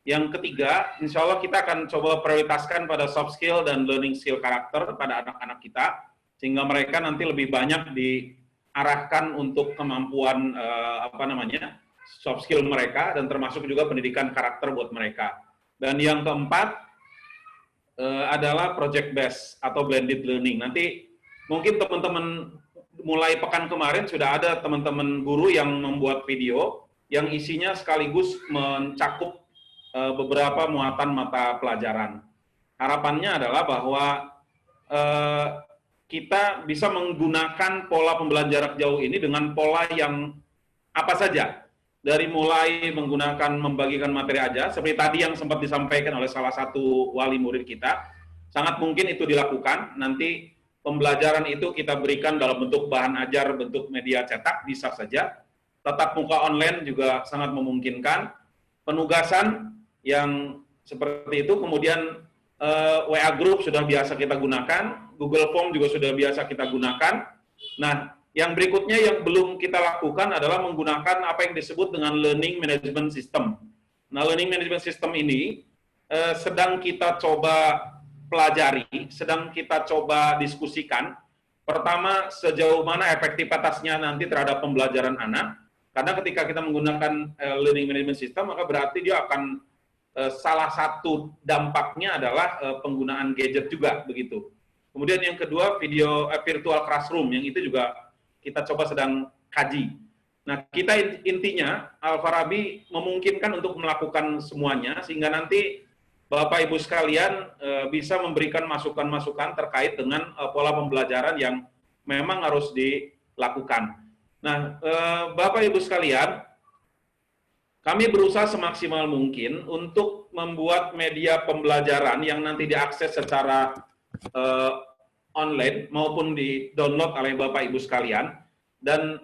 Yang ketiga, insya Allah kita akan coba prioritaskan pada soft skill dan learning skill karakter pada anak-anak kita, sehingga mereka nanti lebih banyak diarahkan untuk kemampuan soft skill mereka, dan termasuk juga pendidikan karakter buat mereka. Dan yang keempat adalah project based atau blended learning. Nanti mungkin teman-teman mulai pekan kemarin sudah ada teman-teman guru yang membuat video yang isinya sekaligus mencakup beberapa muatan mata pelajaran. Harapannya adalah bahwa kita bisa menggunakan pola pembelajaran jarak jauh ini dengan pola yang apa saja. Dari mulai menggunakan membagikan materi aja, seperti tadi yang sempat disampaikan oleh salah satu wali murid kita, sangat mungkin itu dilakukan. Nanti pembelajaran itu kita berikan dalam bentuk bahan ajar, bentuk media cetak, bisa saja. Tatap muka online juga sangat memungkinkan. Penugasan yang seperti itu, kemudian WA Group sudah biasa kita gunakan, Google Form juga sudah biasa kita gunakan. Nah, yang berikutnya yang belum kita lakukan adalah menggunakan apa yang disebut dengan Learning Management System. Nah, Learning Management System ini sedang kita coba pelajari, sedang kita coba diskusikan. Pertama, sejauh mana efektivitasnya nanti terhadap pembelajaran anak. Karena ketika kita menggunakan Learning Management System, maka berarti dia akan salah satu dampaknya adalah penggunaan gadget juga, begitu. Kemudian yang kedua, virtual classroom, yang itu juga kita coba sedang kaji. Nah, kita intinya Al-Farabi memungkinkan untuk melakukan semuanya, sehingga nanti Bapak Ibu sekalian bisa memberikan masukan-masukan terkait dengan pola pembelajaran yang memang harus dilakukan. Nah, Bapak Ibu sekalian, kami berusaha semaksimal mungkin untuk membuat media pembelajaran yang nanti diakses secara online maupun di-download oleh Bapak Ibu sekalian. Dan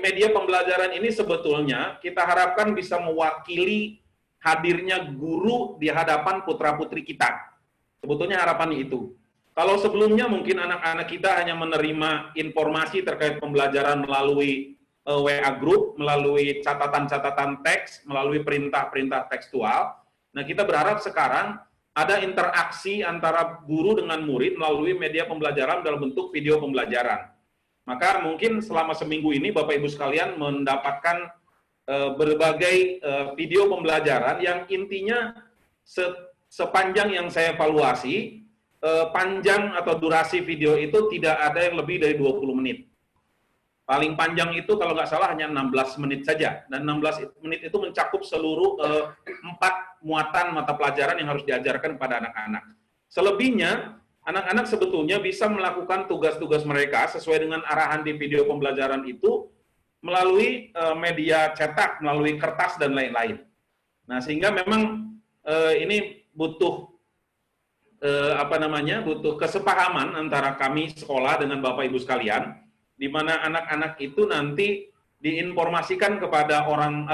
media pembelajaran ini sebetulnya kita harapkan bisa mewakili hadirnya guru di hadapan putra-putri kita. Sebetulnya harapannya itu. Kalau sebelumnya mungkin anak-anak kita hanya menerima informasi terkait pembelajaran melalui WA Group, melalui catatan-catatan teks, melalui perintah-perintah tekstual. Nah, kita berharap sekarang ada interaksi antara guru dengan murid melalui media pembelajaran dalam bentuk video pembelajaran. Maka mungkin selama seminggu ini Bapak Ibu sekalian mendapatkan berbagai video pembelajaran yang intinya sepanjang yang saya evaluasi, panjang atau durasi video itu tidak ada yang lebih dari 20 menit. Paling panjang itu kalau nggak salah hanya 16 menit saja. Dan 16 menit itu mencakup seluruh 4 muatan mata pelajaran yang harus diajarkan kepada anak-anak. Selebihnya, anak-anak sebetulnya bisa melakukan tugas-tugas mereka sesuai dengan arahan di video pembelajaran itu melalui media cetak, melalui kertas, dan lain-lain. Nah, sehingga memang ini butuh butuh kesepahaman antara kami sekolah dengan Bapak Ibu sekalian, di mana anak-anak itu nanti diinformasikan kepada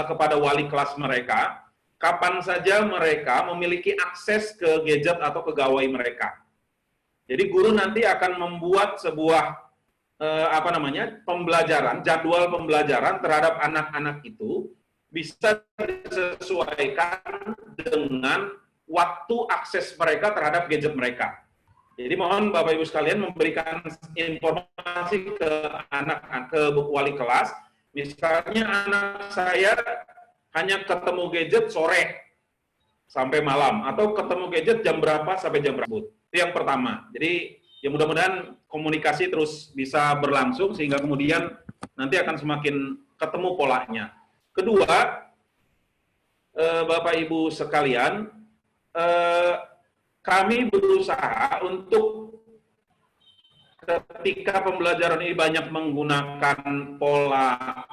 kepada wali kelas mereka kapan saja mereka memiliki akses ke gadget atau ke gawai mereka. Jadi guru nanti akan membuat sebuah pembelajaran, jadwal pembelajaran terhadap anak-anak itu bisa disesuaikan dengan waktu akses mereka terhadap gadget mereka. Jadi mohon Bapak Ibu sekalian memberikan informasi ke wali kelas. Misalnya anak saya hanya ketemu gadget sore sampai malam, atau ketemu gadget jam berapa sampai jam berapa. Itu yang pertama. Jadi ya mudah-mudahan komunikasi terus bisa berlangsung sehingga kemudian nanti akan semakin ketemu polanya. Kedua, Bapak Ibu sekalian, kami berusaha untuk ketika pembelajaran ini banyak menggunakan pola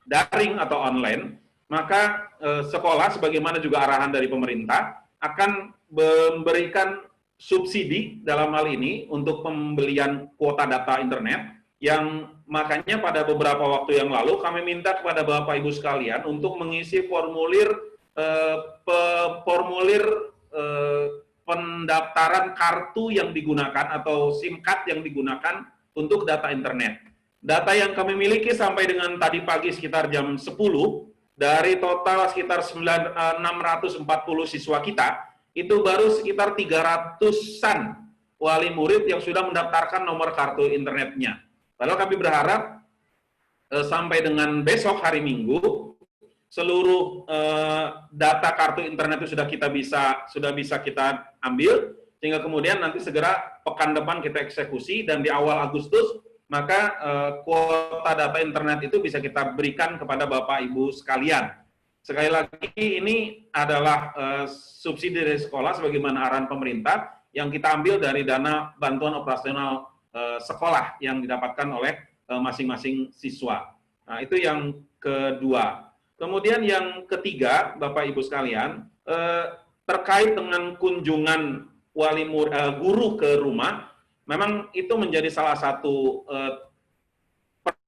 daring atau online, maka sekolah sebagaimana juga arahan dari pemerintah akan memberikan subsidi dalam hal ini untuk pembelian kuota data internet, yang makanya pada beberapa waktu yang lalu kami minta kepada Bapak Ibu sekalian untuk mengisi formulir pendaftaran kartu yang digunakan atau SIM card yang digunakan untuk data internet. Data yang kami miliki sampai dengan tadi pagi sekitar jam 10, dari total sekitar 640 siswa kita, itu baru sekitar 300-an wali murid yang sudah mendaftarkan nomor kartu internetnya. Lalu kami berharap sampai dengan besok hari Minggu, seluruh data kartu internet itu sudah bisa kita ambil, sehingga kemudian nanti segera pekan depan kita eksekusi, dan di awal Agustus maka kuota data internet itu bisa kita berikan kepada Bapak Ibu sekalian. Sekali lagi, ini adalah subsidi dari sekolah sebagaimana arahan pemerintah yang kita ambil dari dana bantuan operasional sekolah yang didapatkan oleh masing-masing siswa. Nah, itu yang kedua. Kemudian yang ketiga, Bapak Ibu sekalian, terkait dengan kunjungan guru ke rumah, memang itu menjadi salah satu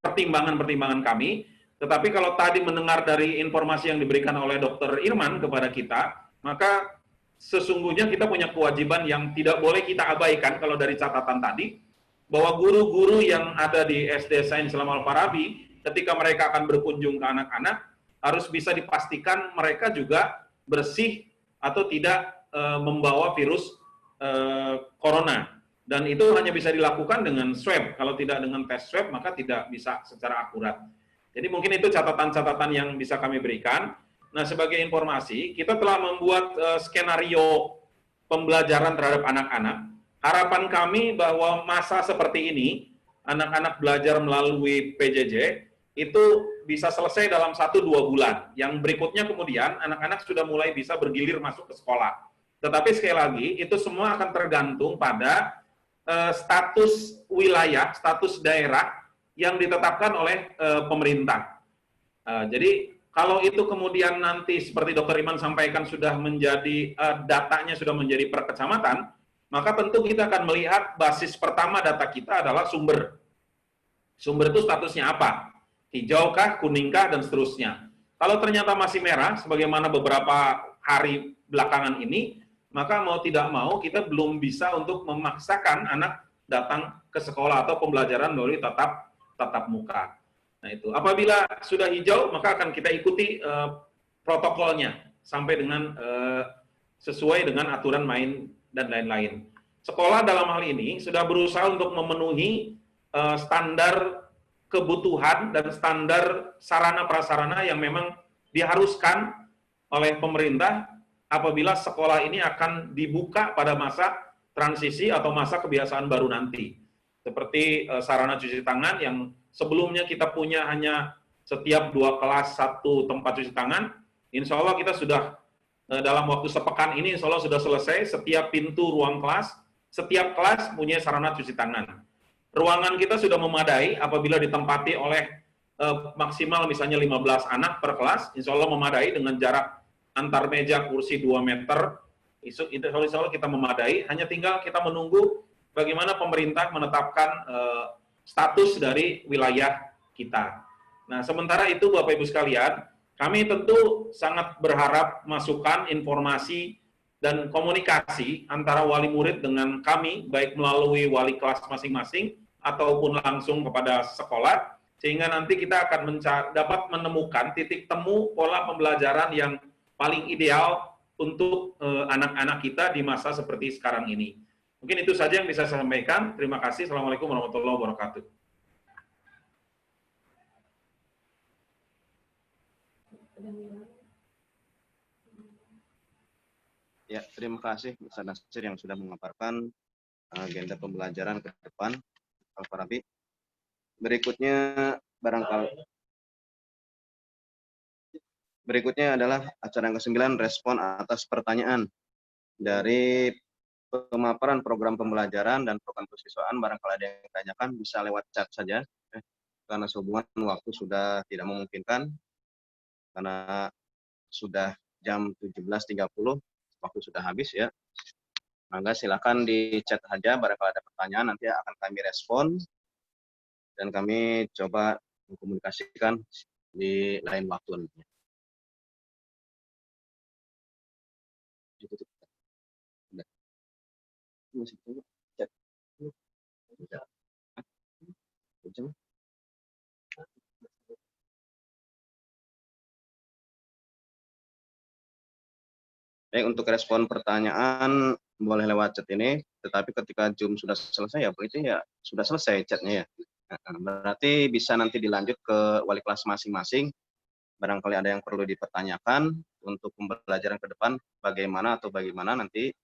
pertimbangan-pertimbangan kami. Tetapi kalau tadi mendengar dari informasi yang diberikan oleh Dr. Irman kepada kita, maka sesungguhnya kita punya kewajiban yang tidak boleh kita abaikan kalau dari catatan tadi, bahwa guru-guru yang ada di SD Sains Islam Al-Farabi, ketika mereka akan berkunjung ke anak-anak, harus bisa dipastikan mereka juga bersih atau tidak membawa virus corona. Dan itu hanya bisa dilakukan dengan swab. Kalau tidak dengan tes swab, maka tidak bisa secara akurat. Jadi mungkin itu catatan-catatan yang bisa kami berikan. Nah, sebagai informasi, kita telah membuat skenario pembelajaran terhadap anak-anak. Harapan kami bahwa masa seperti ini, anak-anak belajar melalui PJJ, itu bisa selesai dalam 1-2 bulan. Yang berikutnya kemudian anak-anak sudah mulai bisa bergilir masuk ke sekolah. Tetapi sekali lagi, itu semua akan tergantung pada status wilayah, status daerah yang ditetapkan oleh pemerintah. Jadi kalau itu kemudian nanti seperti Dr. Iman sampaikan sudah menjadi datanya sudah menjadi per kecamatan, maka tentu kita akan melihat basis pertama data kita adalah sumber. Sumber itu statusnya apa? Hijaukah, kuningkah, dan seterusnya. Kalau ternyata masih merah, sebagaimana beberapa hari belakangan ini, maka mau tidak mau kita belum bisa untuk memaksakan anak datang ke sekolah atau pembelajaran melalui tatap muka. Nah itu, apabila sudah hijau, maka akan kita ikuti protokolnya sampai dengan sesuai dengan aturan main dan lain-lain. Sekolah dalam hal ini sudah berusaha untuk memenuhi standar kebutuhan dan standar sarana prasarana yang memang diharuskan oleh pemerintah apabila sekolah ini akan dibuka pada masa transisi atau masa kebiasaan baru nanti. Seperti sarana cuci tangan yang sebelumnya kita punya hanya setiap 2 kelas 1 tempat cuci tangan, insya Allah kita sudah dalam waktu sepekan ini insya Allah sudah selesai, setiap pintu ruang kelas, setiap kelas punya sarana cuci tangan. Ruangan kita sudah memadai apabila ditempati oleh maksimal misalnya 15 anak per kelas, insya Allah memadai dengan jarak antar meja kursi 2 meter, insya Allah kita memadai, hanya tinggal kita menunggu bagaimana pemerintah menetapkan status dari wilayah kita. Nah, sementara itu Bapak Ibu sekalian, kami tentu sangat berharap masukan, informasi, dan komunikasi antara wali murid dengan kami, baik melalui wali kelas masing-masing, ataupun langsung kepada sekolah, sehingga nanti kita akan dapat menemukan titik temu pola pembelajaran yang paling ideal untuk anak-anak kita di masa seperti sekarang ini. Mungkin itu saja yang bisa saya sampaikan. Terima kasih. Assalamualaikum warahmatullahi wabarakatuh.
Ya, terima kasih Ustaz Nasir yang sudah memaparkan agenda pembelajaran ke depan Al-Farabi. Berikutnya adalah acara yang ke-9, respon atas pertanyaan dari pemaparan program pembelajaran dan program kesiswaan. Barangkali ada yang ditanyakan bisa lewat chat saja, karena sehubungan waktu sudah tidak memungkinkan, karena sudah jam 17.30, waktu sudah habis ya. Maka silakan di chat saja, barangkali ada pertanyaan nanti akan kami respon dan kami coba mengkomunikasikan di lain waktu nantinya. Baik, untuk respon pertanyaan boleh lewat chat ini, tetapi ketika Zoom sudah selesai ya berarti ya sudah selesai chatnya ya. Berarti bisa nanti dilanjut ke wali kelas masing-masing, barangkali ada yang perlu dipertanyakan untuk pembelajaran ke depan bagaimana nanti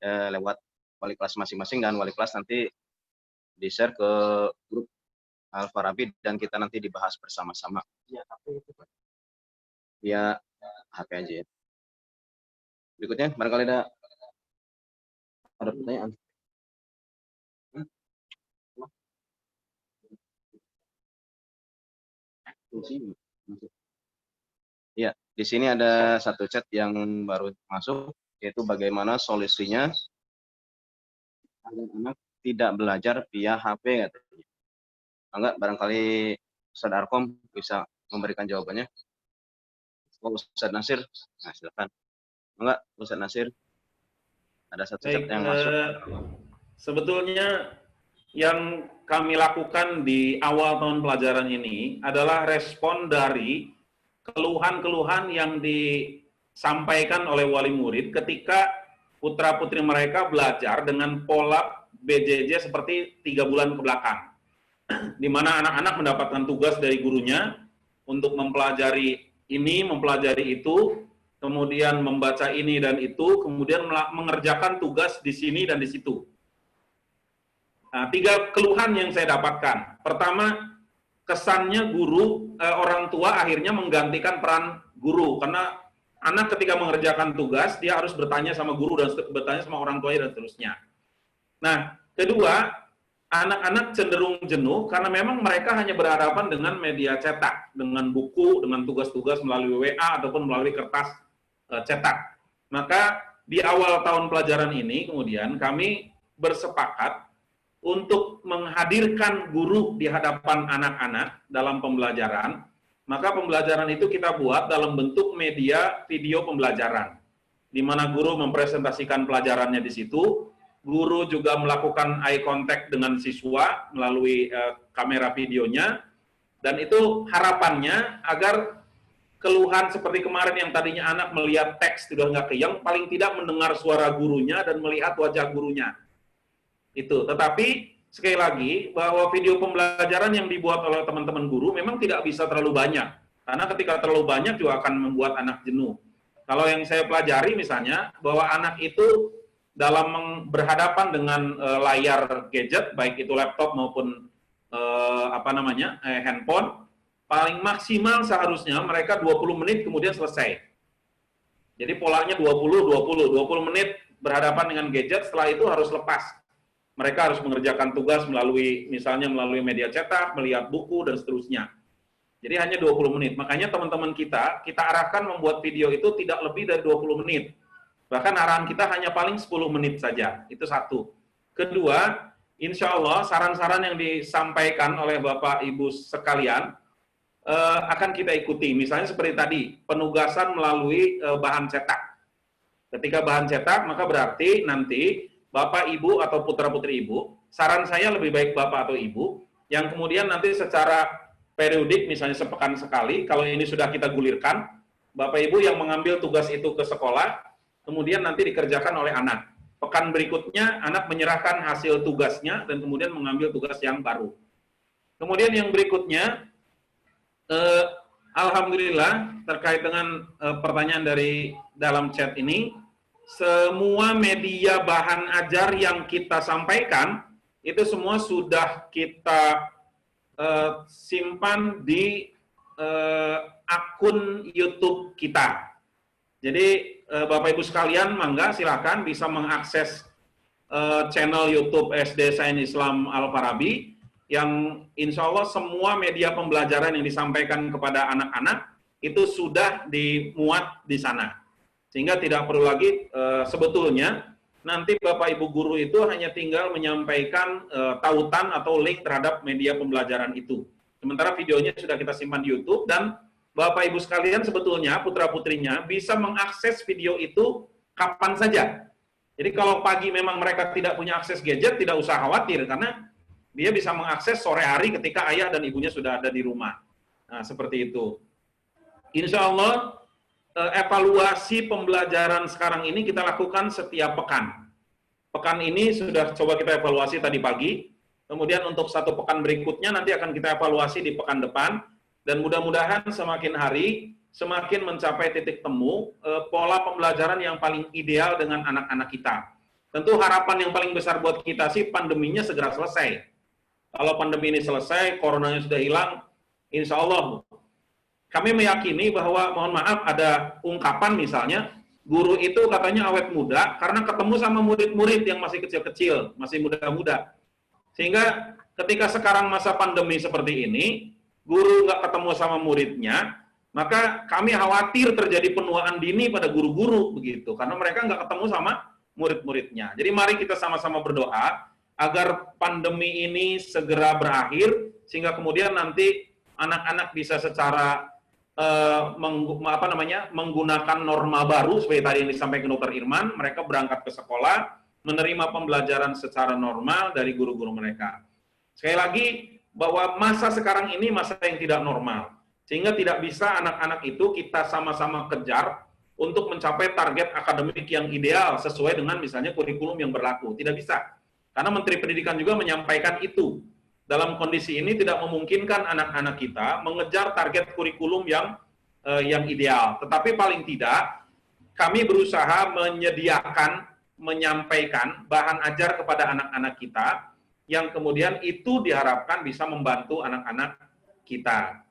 lewat wali kelas masing-masing, dan wali kelas nanti di-share ke grup Al-Farabi dan kita nanti dibahas bersama-sama. Ya, HP aja ya. Berikutnya, barangkali ada pertanyaan. Ya, di sini ada satu chat yang baru masuk, yaitu bagaimana solusinya agar anak tidak belajar via HP katanya. Enggak, barangkali Ustaz Arkom bisa memberikan jawabannya. Oh, Ustaz Nasir, nah silakan. Enggak, Ustaz Nasir. Ada satu chat yang masuk.
Sebetulnya yang kami lakukan di awal tahun pelajaran ini adalah respon dari keluhan-keluhan yang disampaikan oleh wali murid ketika putra-putri mereka belajar dengan pola BJJ seperti 3 bulan ke belakang, di mana anak-anak mendapatkan tugas dari gurunya untuk mempelajari ini, mempelajari itu, kemudian membaca ini dan itu, kemudian mengerjakan tugas di sini dan di situ. Nah, 3 keluhan yang saya dapatkan. Pertama, kesannya guru, orang tua akhirnya menggantikan peran guru, karena anak ketika mengerjakan tugas, dia harus bertanya sama guru dan bertanya sama orang tuanya dan seterusnya. Nah, kedua, anak-anak cenderung jenuh karena memang mereka hanya berhadapan dengan media cetak, dengan buku, dengan tugas-tugas melalui WA ataupun melalui kertas cetak. Maka di awal tahun pelajaran ini kemudian kami bersepakat untuk menghadirkan guru di hadapan anak-anak dalam pembelajaran. Maka pembelajaran itu kita buat dalam bentuk media video pembelajaran, di mana guru mempresentasikan pelajarannya di situ. Guru juga melakukan eye contact dengan siswa melalui kamera videonya, dan itu harapannya agar keluhan seperti kemarin yang tadinya anak melihat teks sudah nggak keyang, paling tidak mendengar suara gurunya dan melihat wajah gurunya. Itu. Tetapi sekali lagi bahwa video pembelajaran yang dibuat oleh teman-teman guru memang tidak bisa terlalu banyak, karena ketika terlalu banyak juga akan membuat anak jenuh. Kalau yang saya pelajari misalnya bahwa anak itu dalam berhadapan dengan layar gadget, baik itu laptop maupun handphone, paling maksimal seharusnya mereka 20 menit kemudian selesai. Jadi polanya 20 menit berhadapan dengan gadget, setelah itu harus lepas. Mereka harus mengerjakan tugas melalui media cetak, melihat buku dan seterusnya. Jadi hanya 20 menit. Makanya teman-teman kita arahkan membuat video itu tidak lebih dari 20 menit. Bahkan arahan kita hanya paling 10 menit saja. Itu satu. Kedua, insya Allah saran-saran yang disampaikan oleh Bapak Ibu sekalian akan kita ikuti. Misalnya seperti tadi, penugasan melalui bahan cetak. Ketika bahan cetak, maka berarti nanti Bapak Ibu atau putra-putri Ibu, saran saya lebih baik Bapak atau Ibu, yang kemudian nanti secara periodik, misalnya sepekan sekali, kalau ini sudah kita gulirkan, Bapak Ibu yang mengambil tugas itu ke sekolah, kemudian nanti dikerjakan oleh anak. Pekan berikutnya, anak menyerahkan hasil tugasnya dan kemudian mengambil tugas yang baru. Kemudian yang berikutnya, alhamdulillah terkait dengan pertanyaan dari dalam chat ini, semua media bahan ajar yang kita sampaikan, itu semua sudah kita simpan di akun YouTube kita. Jadi Bapak Ibu sekalian, mangga silakan bisa mengakses channel YouTube SD Sains Islam Al-Farabi, yang insya Allah semua media pembelajaran yang disampaikan kepada anak-anak itu sudah dimuat di sana. Sehingga tidak perlu lagi sebetulnya nanti Bapak Ibu guru itu hanya tinggal menyampaikan tautan atau link terhadap media pembelajaran itu. Sementara videonya sudah kita simpan di YouTube, dan Bapak Ibu sekalian sebetulnya putra-putrinya bisa mengakses video itu kapan saja. Jadi kalau pagi memang mereka tidak punya akses gadget, tidak usah khawatir, karena dia bisa mengakses sore hari ketika ayah dan ibunya sudah ada di rumah. Nah, seperti itu. Insya Allah, evaluasi pembelajaran sekarang ini kita lakukan setiap pekan. Pekan ini sudah coba kita evaluasi tadi pagi, kemudian untuk 1 pekan berikutnya nanti akan kita evaluasi di pekan depan, Dan mudah-mudahan semakin hari semakin mencapai titik temu pola pembelajaran yang paling ideal dengan anak-anak kita. Tentu harapan yang paling besar buat kita sih pandeminya segera selesai. Kalau pandemi ini selesai, coronanya sudah hilang, insya Allah kami meyakini bahwa, mohon maaf, ada ungkapan misalnya, guru itu katanya awet muda karena ketemu sama murid-murid yang masih kecil-kecil, masih muda-muda. Sehingga ketika sekarang masa pandemi seperti ini, guru nggak ketemu sama muridnya, maka kami khawatir terjadi penuaan dini pada guru-guru begitu, karena mereka nggak ketemu sama murid-muridnya. Jadi mari kita sama-sama berdoa agar pandemi ini segera berakhir, sehingga kemudian nanti anak-anak bisa secara menggunakan norma baru seperti tadi yang disampaikan Dr. Irman, mereka berangkat ke sekolah, menerima pembelajaran secara normal dari guru-guru mereka. Sekali lagi, bahwa masa sekarang ini masa yang tidak normal, sehingga tidak bisa anak-anak itu kita sama-sama kejar untuk mencapai target akademik yang ideal sesuai dengan misalnya kurikulum yang berlaku. Tidak bisa, karena Menteri Pendidikan juga menyampaikan itu. Dalam kondisi ini tidak memungkinkan anak-anak kita mengejar target kurikulum yang ideal. Tetapi paling tidak, kami berusaha menyediakan, menyampaikan bahan ajar kepada anak-anak kita, yang kemudian itu diharapkan bisa membantu anak-anak kita.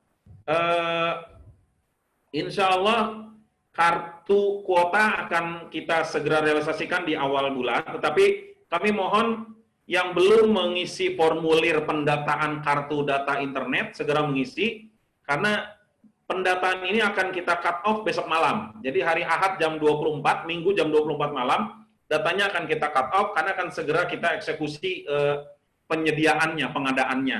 Insya Allah, kartu kuota akan kita segera realisasikan di awal bulan, tetapi kami mohon yang belum mengisi formulir pendataan kartu data internet, segera mengisi, karena pendataan ini akan kita cut off besok malam. Jadi hari Ahad jam 24, Minggu jam 24 malam, datanya akan kita cut off, karena akan segera kita eksekusi penyediaannya, pengadaannya.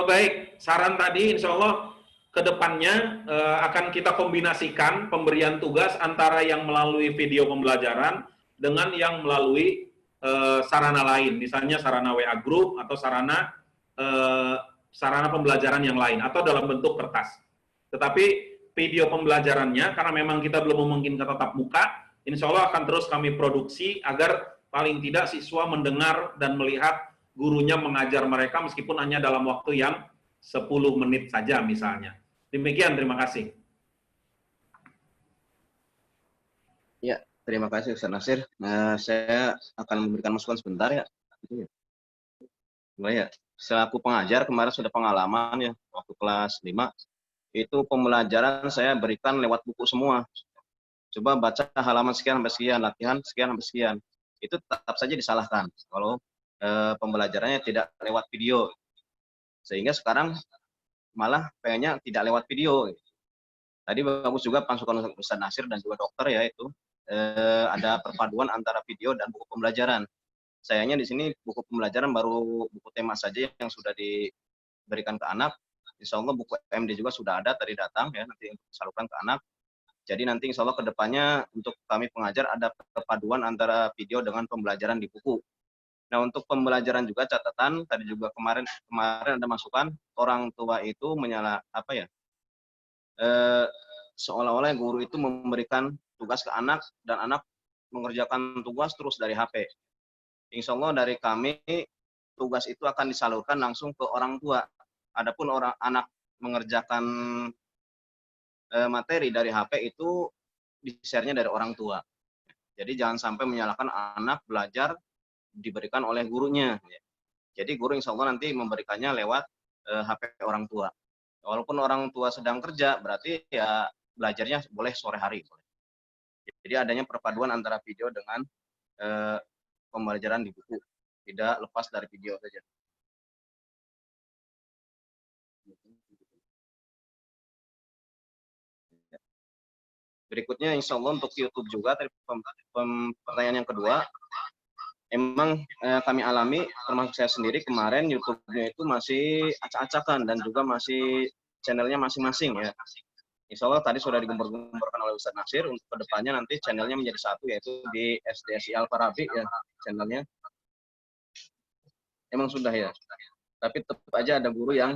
Baik, saran tadi insya Allah kedepannya akan kita kombinasikan pemberian tugas antara yang melalui video pembelajaran dengan yang melalui sarana lain, misalnya sarana WA Group atau sarana pembelajaran yang lain, atau dalam bentuk kertas. Tetapi video pembelajarannya, karena memang kita belum memungkinkan tatap muka, insya Allah akan terus kami produksi agar paling tidak siswa mendengar dan melihat gurunya mengajar mereka meskipun hanya dalam waktu yang 10 menit saja misalnya. Demikian, terima kasih.
Ya, terima kasih Ustaz Nasir. Saya akan memberikan masukan sebentar ya. Ya, selaku pengajar kemarin sudah pengalaman ya, waktu kelas 5, itu pembelajaran saya berikan lewat buku semua. Coba baca halaman sekian sampai sekian, latihan sekian sampai sekian. Itu tetap saja disalahkan kalau pembelajarannya tidak lewat video. Sehingga sekarang malah pengennya tidak lewat video. Tadi bagus juga masukan Ustaz Nasir dan juga dokter ya, itu ada perpaduan antara video dan buku pembelajaran. Sayangnya di sini buku pembelajaran baru buku tema saja yang sudah diberikan ke anak. Insya Allah buku MD juga sudah ada tadi datang ya, nanti salurkan ke anak. Jadi nanti insya Allah kedepannya untuk kami pengajar ada perpaduan antara video dengan pembelajaran di buku. Nah untuk pembelajaran juga catatan tadi juga kemarin ada masukan orang tua itu seolah-olah guru itu memberikan tugas ke anak dan anak mengerjakan tugas terus dari HP. Insya Allah dari kami tugas itu akan disalurkan langsung ke orang tua. Adapun anak mengerjakan materi dari HP itu di-share-nya dari orang tua. Jadi jangan sampai menyalahkan anak belajar diberikan oleh gurunya. Jadi guru insya Allah nanti memberikannya lewat HP orang tua. Walaupun orang tua sedang kerja, berarti ya belajarnya boleh sore hari. Jadi adanya perpaduan antara video dengan pembelajaran di buku. Tidak lepas dari video saja. Berikutnya insya Allah untuk YouTube juga, pertanyaan yang kedua, emang kami alami, termasuk saya sendiri kemarin YouTube-nya itu masih acak-acakan dan juga masih channelnya masing-masing ya. Insya Allah tadi sudah digembar-gemborkan oleh Ustaz Nasir, untuk kedepannya nanti channelnya menjadi satu, yaitu di SDSI Al-Farabi ya channelnya. Emang sudah ya, tapi tetap aja ada guru yang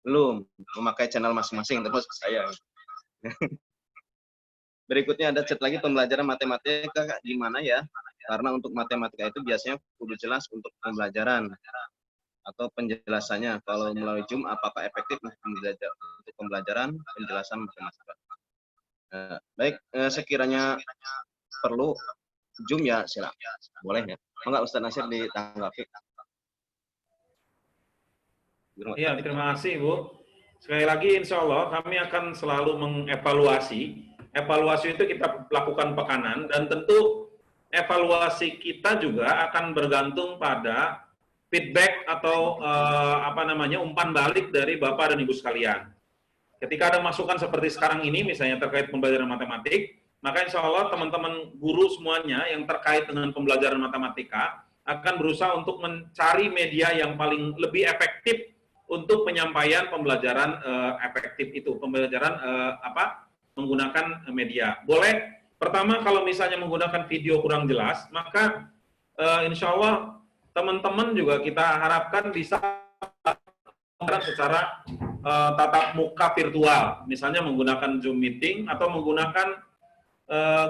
belum memakai channel masing-masing, termasuk saya. Berikutnya ada chat lagi pembelajaran matematika gimana ya? Karena untuk matematika itu biasanya kudu jelas untuk pembelajaran. atau penjelasannya. Kalau melalui Zoom, apakah efektif untuk pembelajaran penjelasan matematika? Baik, sekiranya perlu Zoom ya silakan, boleh ya. Enggak, Ustaz Nasir ditanggapi.
Iya, terima kasih Bu. Sekali lagi insya Allah kami akan selalu mengevaluasi. Evaluasi itu kita lakukan pekanan, dan tentu evaluasi kita juga akan bergantung pada feedback atau umpan balik dari Bapak dan Ibu sekalian. Ketika ada masukan seperti sekarang ini, misalnya terkait pembelajaran matematik, maka insya Allah teman-teman guru semuanya yang terkait dengan pembelajaran matematika akan berusaha untuk mencari media yang paling lebih efektif untuk penyampaian pembelajaran efektif itu, pembelajaran menggunakan media. Boleh, pertama kalau misalnya menggunakan video kurang jelas, maka insya Allah teman-teman juga kita harapkan bisa secara tatap muka virtual, misalnya menggunakan Zoom meeting atau menggunakan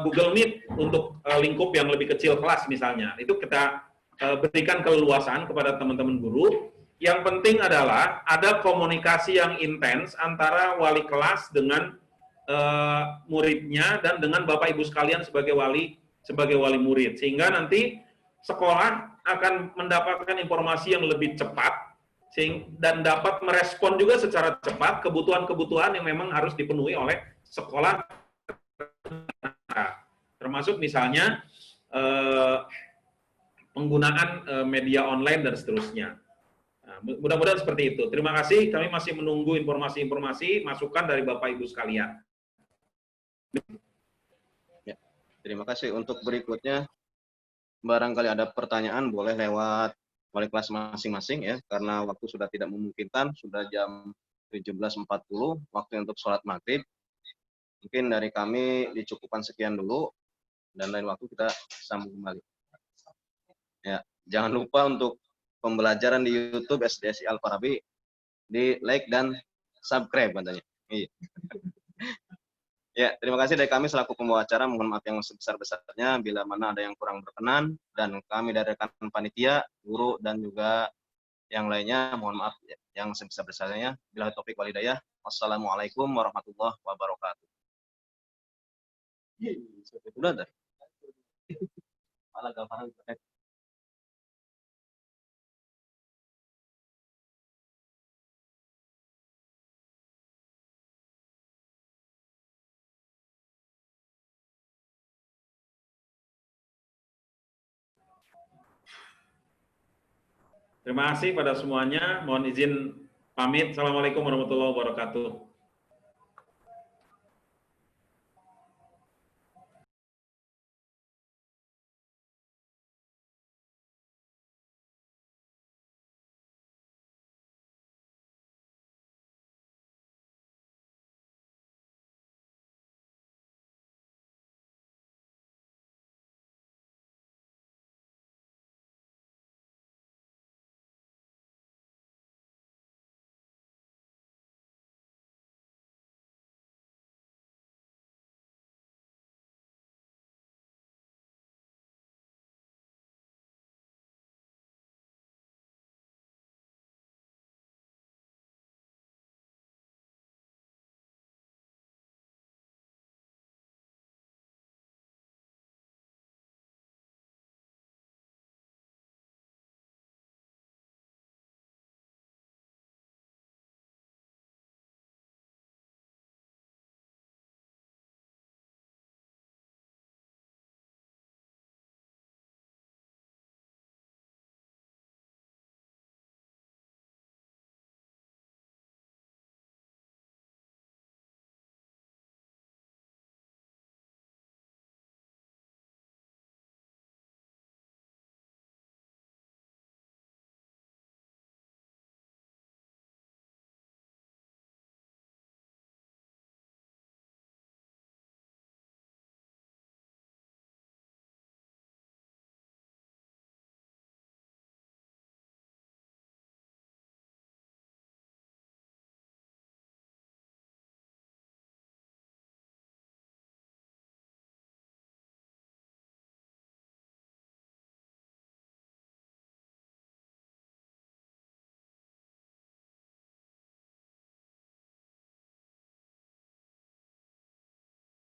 Google Meet untuk lingkup yang lebih kecil kelas misalnya. Itu kita berikan keleluasan kepada teman-teman guru. Yang penting adalah ada komunikasi yang intens antara wali kelas dengan muridnya dan dengan Bapak Ibu sekalian sebagai wali murid, sehingga nanti sekolah akan mendapatkan informasi yang lebih cepat dan dapat merespon juga secara cepat kebutuhan-kebutuhan yang memang harus dipenuhi oleh sekolah, termasuk misalnya penggunaan media online dan seterusnya. Nah, mudah-mudahan seperti itu. Terima kasih, kami masih menunggu informasi-informasi masukan dari Bapak Ibu sekalian.
Ya, terima kasih. Untuk berikutnya, barangkali ada pertanyaan boleh lewat wali kelas masing-masing ya, karena waktu sudah tidak memungkinkan, sudah jam 17.40 waktu untuk sholat maghrib. Mungkin dari kami dicukupkan sekian dulu, dan lain waktu kita sambung kembali. Ya, jangan lupa untuk pembelajaran di YouTube SDSI Al-Farabi di like dan subscribe katanya. Iya. Ya, terima kasih dari kami selaku pembawa acara. Mohon maaf yang sebesar-besarnya bila mana ada yang kurang berkenan, dan kami dari rekan panitia, guru dan juga yang lainnya mohon maaf yang sebesar-besarnya. Bila topik walidayah. Wassalamualaikum warahmatullahi wabarakatuh. Udah dah. Malah gambaran.
Terima kasih pada semuanya. Mohon izin pamit. Assalamualaikum warahmatullahi wabarakatuh.